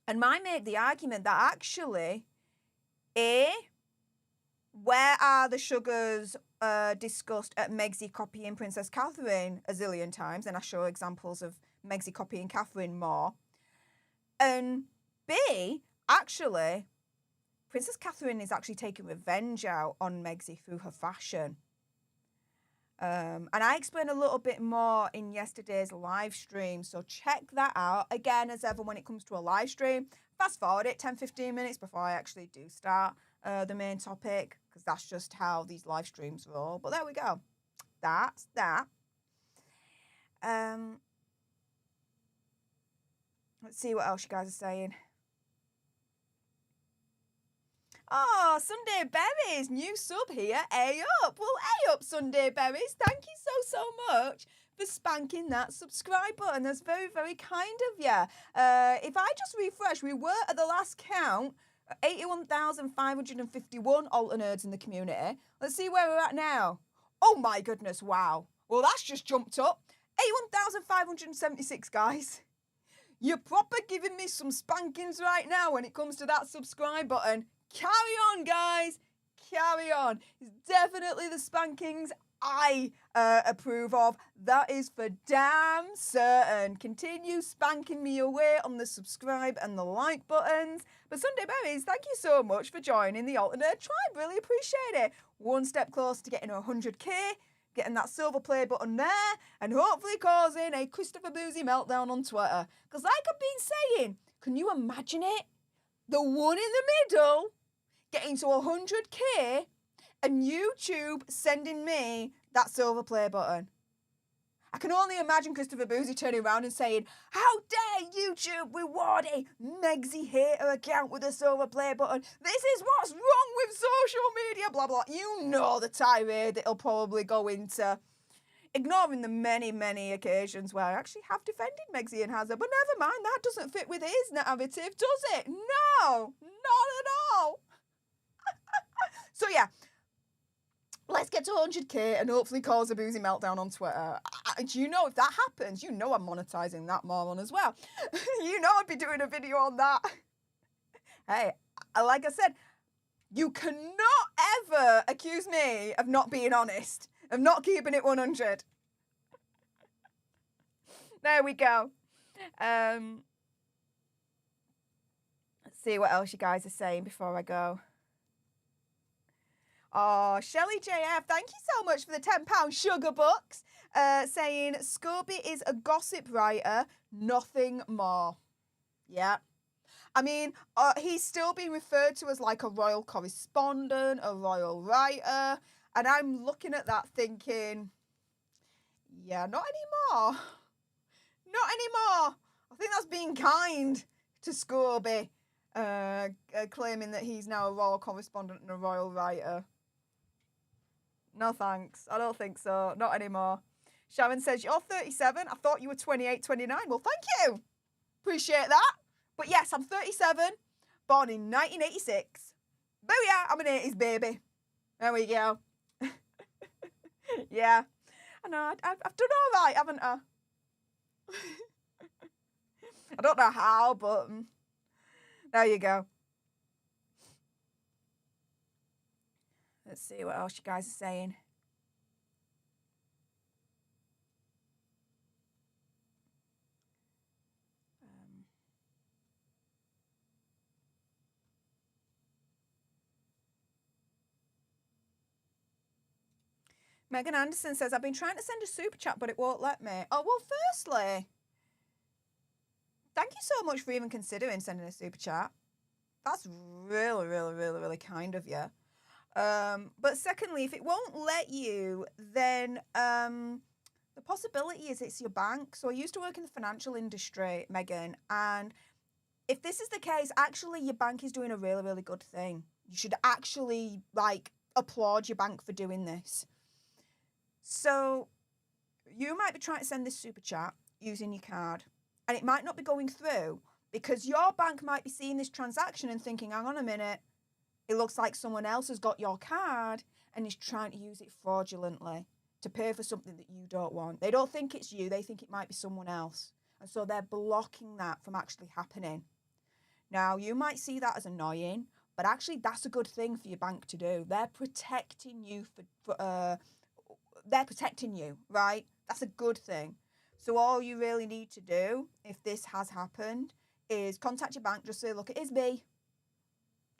And I make the argument that actually, where are the sugars discussed at Megxie copying Princess Catherine a zillion times? And I show examples of Megxie copying Catherine more. And B, actually, Princess Catherine is actually taking revenge out on Megxie through her fashion. And I explain a little bit more in yesterday's live stream, so check that out. Again, as ever, when it comes to a live stream, fast forward it 10-15 minutes before I actually do start the main topic, because that's just how these live streams roll. But there we go. That's that. Let's see what else you guys are saying. Oh, Sunday Berries, new sub here. A up. Well, A up, Sunday Berries. Thank you so much for spanking that subscribe button. That's very, very kind of you. If I just refresh, we were at the last count 81,551 alter nerds in the community. Let's see where we're at now. Oh my goodness, wow. Well, that's just jumped up. 81,576, guys. You're proper giving me some spankings right now when it comes to that subscribe button. Carry on, guys. Carry on. It's definitely the spankings I approve of. That is for damn certain. Continue spanking me away on the subscribe and the like buttons. But Sunday Berries, thank you so much for joining the alternate tribe. Really appreciate it. One step closer to getting 100k. Getting that silver play button there, and hopefully causing a Christopher Boozy meltdown on Twitter. Because like I've been saying, can you imagine it? The one in the middle getting to 100k and YouTube sending me that silver play button. I can only imagine Christopher Boozy turning around and saying, how dare YouTube reward a Megsy hater account with a silver play button? This is what's wrong with social media, blah, blah. You know the tirade that he'll probably go into. Ignoring the many, many occasions where I actually have defended Megsy and Hazard. But never mind, that doesn't fit with his narrative, does it? No, not at all. So yeah. Let's get to 100k and hopefully cause a Boozy meltdown on Twitter. Do you know if that happens, you know I'm monetizing that moron as well. You know I'd be doing a video on that. Hey, like I said, you cannot ever accuse me of not being honest, of not keeping it 100. There we go. Let's see what else you guys are saying before I go. Oh, Shelley JF, thank you so much for the £10 sugar bucks. Saying Scobie is a gossip writer, nothing more. Yeah. I mean, he's still being referred to as like a royal correspondent, a royal writer. And I'm looking at that thinking, yeah, not anymore. Not anymore. I think that's being kind to Scobie, claiming that he's now a royal correspondent and a royal writer. No thanks. I don't think so. Not anymore. Sharon says, you're 37. I thought you were 28, 29. Well, thank you. Appreciate that. But yes, I'm 37. Born in 1986. Booyah, I'm an 80s baby. There we go. Yeah. I know. I've done all right, haven't I? I don't know how, but there you go. Let's see what else you guys are saying. Megan Anderson says, I've been trying to send a super chat, but it won't let me. Oh, well, firstly, thank you so much for even considering sending a super chat. That's really, really, really, really kind of you. But secondly, if it won't let you, then the possibility is it's your bank. So I used to work in the financial industry, Megan, and if this is the case, actually your bank is doing a really, really good thing. You should actually applaud your bank for doing this. So you might be trying to send this super chat using your card, and it might not be going through because your bank might be seeing this transaction and thinking, hang on a minute, it looks like someone else has got your card and is trying to use it fraudulently to pay for something that you don't want. They don't think it's you, they think it might be someone else. And so they're blocking that from actually happening. Now, you might see that as annoying, but actually that's a good thing for your bank to do. They're protecting you they're protecting you, right? That's a good thing. So all you really need to do, if this has happened, is contact your bank, just say, look, it is me.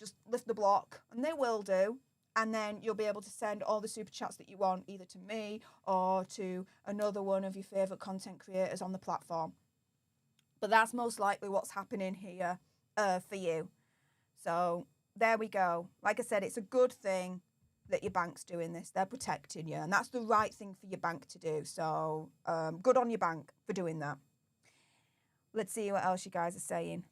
Just lift the block, and they will do. And then you'll be able to send all the super chats that you want, either to me or to another one of your favourite content creators on the platform. But that's most likely what's happening here for you. So there we go. Like I said, it's a good thing that your bank's doing this. They're protecting you, and that's the right thing for your bank to do. So good on your bank for doing that. Let's see what else you guys are saying.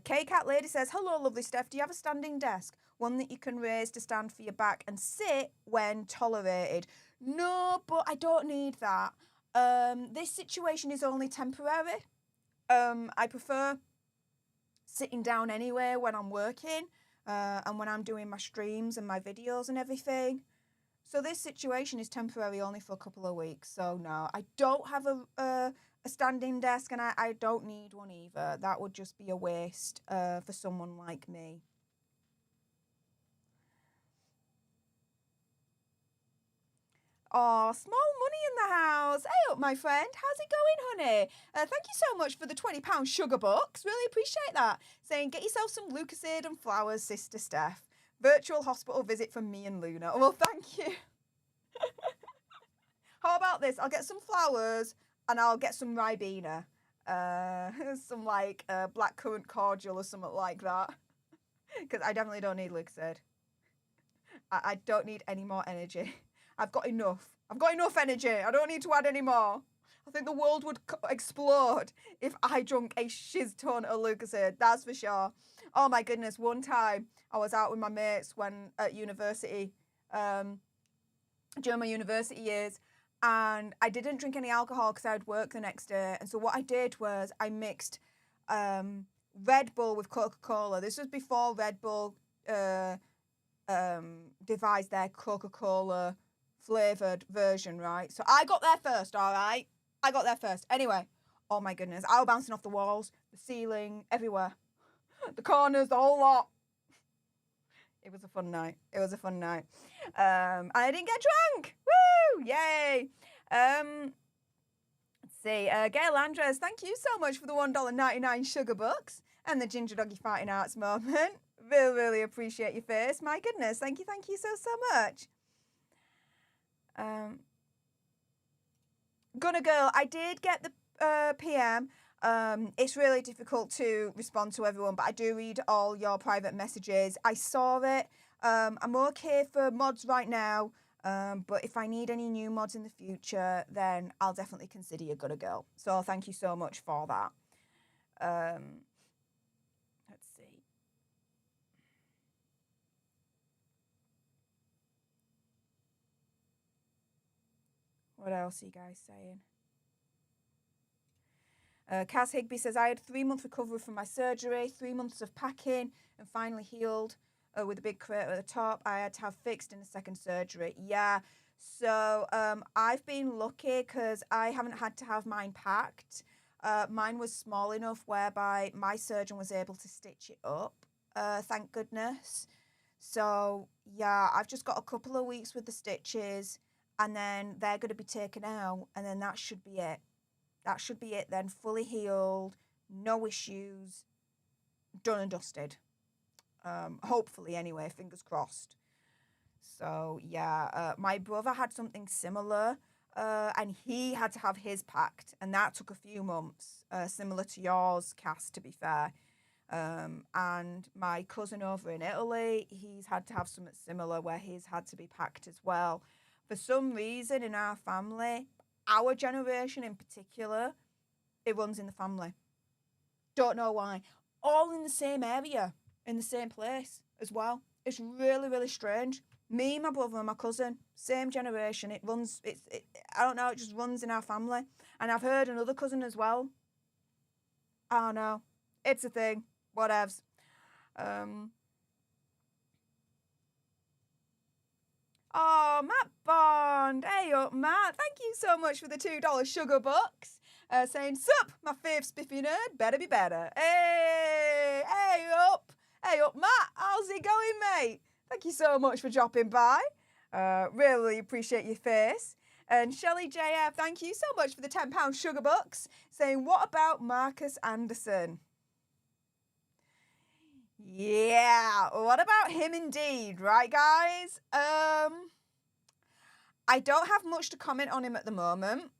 K-Cat Lady says, hello, lovely Steph. Do you have a standing desk? one that you can raise to stand for your back and sit when tolerated. No, but I don't need that. This situation is only temporary. I prefer sitting down anyway when I'm working and when I'm doing my streams and my videos and everything. So this situation is temporary only for a couple of weeks. So no, I don't have a standing desk, and I don't need one either. That would just be a waste for someone like me. Oh, small money in the house. Hey up, my friend. How's it going, honey? Thank you so much for the £20 sugar bucks. Really appreciate that. Saying, get yourself some Lucozade and flowers, Sister Stef. Virtual hospital visit from me and Luna. Well, thank you. How about this? I'll get some flowers and I'll get some Ribena. Some like blackcurrant cordial or something like that. Because I definitely don't need Lucozade. I don't need any more energy. I've got enough. I've got enough energy. I don't need to add any more. I think the world would explode if I drank a shiz ton of Lucozade. That's for sure. Oh my goodness. One time I was out with my mates when at university, during my university years, and I didn't drink any alcohol because I had work the next day. And so what I did was I mixed Red Bull with Coca-Cola. This was before Red Bull devised their Coca-Cola flavoured version, right? So I got there first, all right? I got there first. Anyway, oh my goodness. I was bouncing off the walls, the ceiling, everywhere. The corners, the whole lot. It was a fun night. It was a fun night. And I didn't get drunk. Woo! Yay! Let's see. Gail Andres, thank you so much for the $1.99 sugar bucks and the Ginger Doggy Fighting Arts moment. Really, really appreciate your face. My goodness. Thank you so much. Gonna Girl, I did get the PM. It's really difficult to respond to everyone, but I do read all your private messages. I saw it. I'm okay for mods right now, but if I need any new mods in the future, then I'll definitely consider you Gonna Girl. So thank you so much for that. Let's see. What else are you guys saying? Kaz Higby says, I had 3-month recovery from my surgery, 3 months of packing, and finally healed with a big crater at the top. I had to have fixed in the second surgery. Yeah, so I've been lucky because I haven't had to have mine packed. Mine was small enough whereby my surgeon was able to stitch it up, thank goodness. So, yeah, I've just got a couple of weeks with the stitches, and then they're going to be taken out, and then that should be it. That should be it then, fully healed, no issues, done and dusted. Hopefully anyway, fingers crossed. So yeah, my brother had something similar, and he had to have his packed, and that took a few months, similar to yours, Cass, to be fair. And my cousin over in Italy, he's had to have something similar where he's had to be packed as well. For some reason in our family, our generation in particular, it runs in the family. Don't know why. All in the same area, in the same place as well. It's really, really strange. Me, my brother, and my cousin, same generation. It runs, I don't know, it just runs in our family. And I've heard another cousin as well. I don't know. It's a thing. Whatevs. Oh, Matt Bond. Hey up, Matt. Thank you so much for the $2 sugar bucks. Saying, sup, my fave spiffy nerd, better be better. Hey up. Hey up, Matt. How's it going, mate? Thank you so much for dropping by. Really appreciate your face. And Shelley JF, thank you so much for the £10 sugar bucks. Saying, what about Marcus Anderson? Yeah, what about him indeed, right guys? I don't have much to comment on him at the moment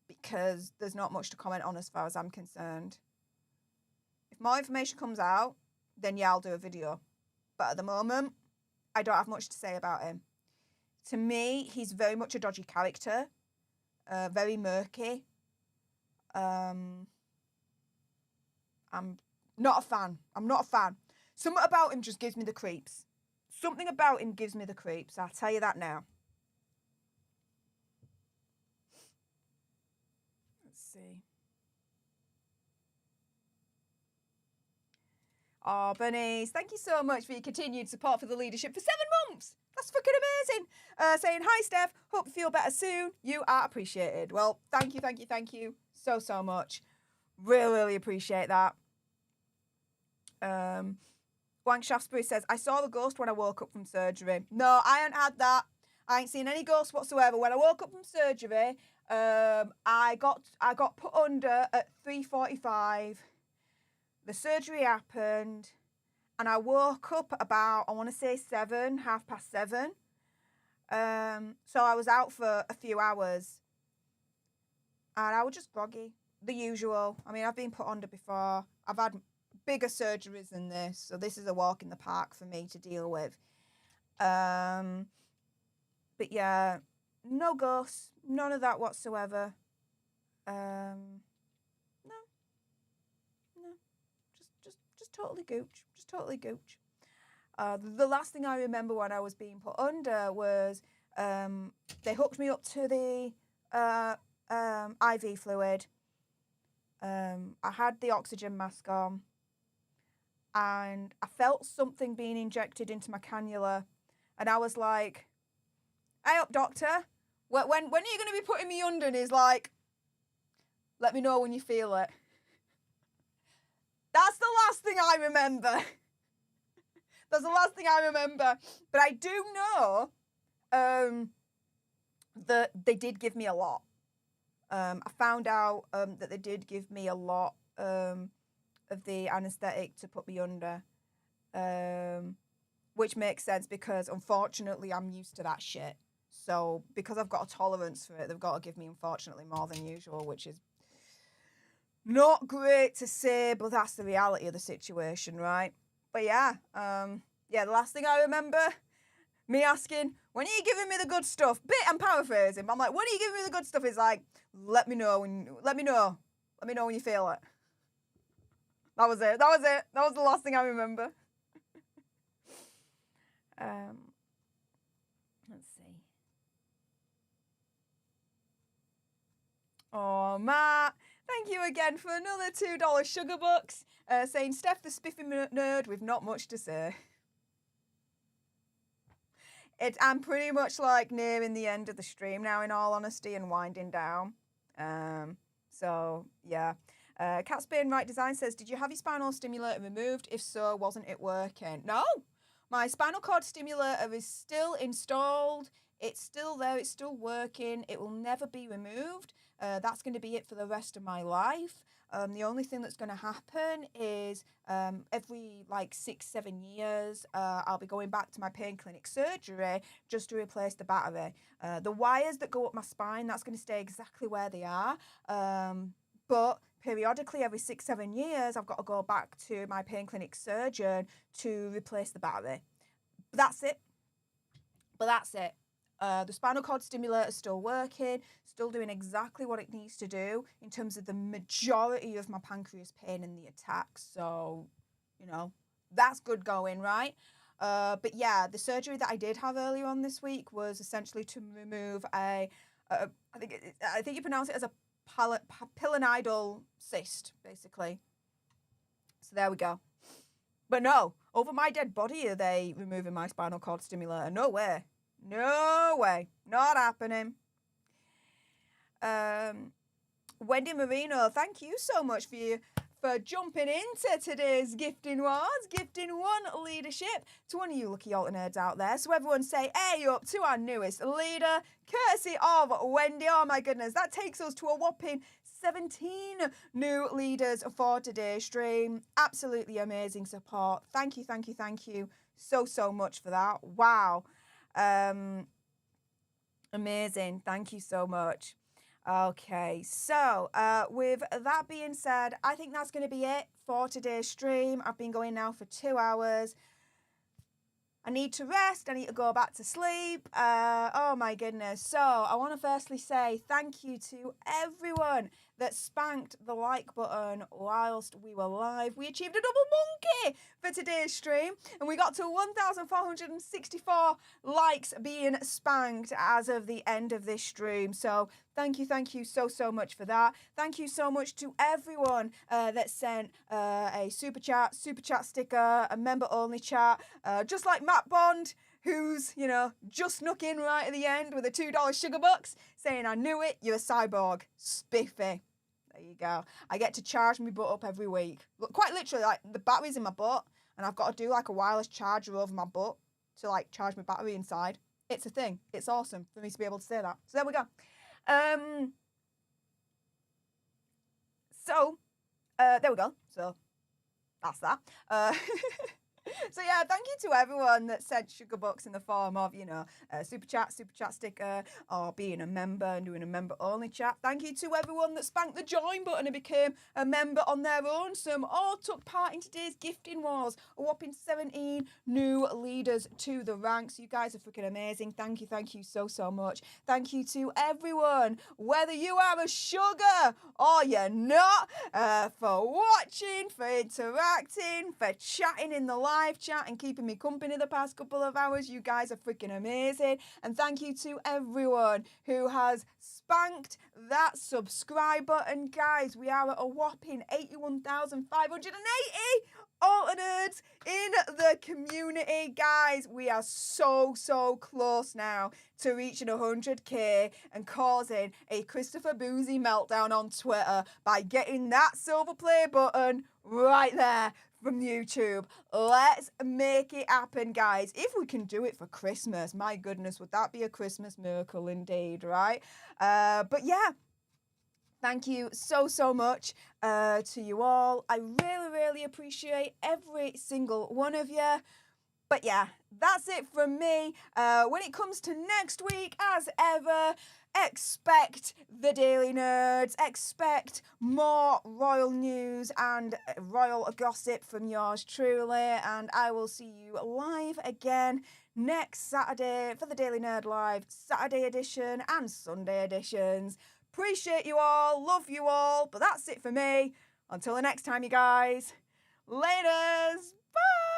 because there's not much to comment on as far as I'm concerned. If more information comes out, then yeah, I'll do a video. But at the moment, I don't have much to say about him. To me, he's very much a dodgy character, very murky. I'm not a fan. I'm not a fan. Something about him just gives me the creeps. Something about him gives me the creeps. I'll tell you that now. Let's see. Oh, Bernice, thank you so much for your continued support for the leadership for 7 months. That's fucking amazing. Saying, hi, Steph. Hope you feel better soon. You are appreciated. Well, thank you so much. Really appreciate that. Wank Shaftesbury says, I saw the ghost when I woke up from surgery. No, I ain't had that. I ain't seen any ghosts whatsoever. When I woke up from surgery, I got put under at 3:45. The surgery happened, and I woke up at about, I want to say 7, 7:30. So I was out for a few hours, and I was just groggy, the usual. I mean, I've been put under before. I've had bigger surgeries than this, so this is a walk in the park for me to deal with. But yeah, no ghosts, none of that whatsoever. No, just totally gooch, The last thing I remember when I was being put under was they hooked me up to the IV fluid. I had the oxygen mask on, and I felt something being injected into my cannula, and I was like, hey up, doctor, when are you going to be putting me under? And he's like, let me know when you feel it. That's the last thing I remember. That's the last thing I remember. But I do know that they did give me a lot. I found out that they did give me a lot of the anaesthetic to put me under, which makes sense because, unfortunately, I'm used to that shit. So because I've got a tolerance for it, they've got to give me, unfortunately, more than usual, which is not great to say, but that's the reality of the situation, right? But yeah, the last thing I remember, me asking, when are you giving me the good stuff? I'm paraphrasing, but I'm like, when are you giving me the good stuff? It's like, let me know when you feel it. That was it. That was the last thing I remember. Let's see. Oh, Matt, thank you again for another $2 sugar bucks. Saying, Steph the spiffy nerd with not much to say. I'm pretty much like nearing the end of the stream now, in all honesty, and winding down. So yeah. Cat Spain Right Design says, did you have your spinal stimulator removed? If so, wasn't it working? No, my spinal cord stimulator is still installed. It's still there. It's still working. It will never be removed. That's going to be it for the rest of my life. The only thing that's going to happen is every 6-7 years, I'll be going back to my pain clinic surgery just to replace the battery. The wires that go up my spine, that's going to stay exactly where they are. But periodically, every 6-7 years, I've got to go back to my pain clinic surgeon to replace the battery. But that's it. The spinal cord stimulator is still working, still doing exactly what it needs to do in terms of the majority of my pancreas pain and the attacks. So, that's good going, right? But yeah, the surgery that I did have earlier on this week was essentially to remove I think you pronounce it as a pilonidal cyst, basically. So there we go. But no, over my dead body are they removing my spinal cord stimulator? No way. No way. Not happening. Wendy Marino, thank you so much for jumping into today's Gifting Wars. Gifting one leadership to one of you lucky altar nerds out there. So everyone say, hey up to our newest leader, courtesy of Wendy. Oh my goodness, that takes us to a whopping 17 new leaders for today's stream. Absolutely amazing support. Thank you so much for that. Wow. Amazing. Thank you so much. Okay, so with that being said, I think that's going to be it for today's stream. I've been going now for 2 hours. I need to rest. I need to go back to sleep. Oh my goodness. So I want to firstly say thank you to everyone that spanked the like button whilst we were live. We achieved a double monkey for today's stream, and we got to 1,464 likes being spanked as of the end of this stream. So thank you so much for that. Thank you so much to everyone that sent a super chat sticker, a member only chat, just like Matt Bond, who's, you know, just snuck in right at the end with a $2 sugar bucks, saying, I knew it, you're a cyborg. Spiffy. There you go. I get to charge my butt up every week. Look, quite literally, like, the battery's in my butt, and I've got to do, like, a wireless charger over my butt to, like, charge my battery inside. It's a thing. It's awesome for me to be able to say that. So there we go. There we go. So that's that. So yeah, thank you to everyone that sent sugar bucks in the form of, you know, super chat sticker, or being a member and doing a member only chat. Thank you to everyone that spanked the join button and became a member on their own. Some all took part in today's gifting wars. A whopping 17 new leaders to the ranks. You guys are freaking amazing. Thank you so much. Thank you to everyone, whether you are a sugar or you're not, for watching, for interacting, for chatting in the live chat and keeping me company the past couple of hours. You guys are freaking amazing. And thank you to everyone who has spanked that subscribe button. Guys, we are at a whopping 81,580 alternates in the community. Guys, we are so close now to reaching 100k and causing a Christopher Boozy meltdown on Twitter by getting that silver play button right there from YouTube. Let's make it happen, guys. If we can do it for Christmas, my goodness, would that be a Christmas miracle indeed, right? But yeah, thank you so much to you all. I really appreciate every single one of you. But yeah, that's it from me. When it comes to next week, as ever, expect the Daily Nerds, expect more royal news and royal gossip from yours truly, and I will see you live again next Saturday for the Daily Nerd Live Saturday edition and Sunday editions. Appreciate you all, love you all, but that's it for me. Until the next time, you guys. Laters. Bye.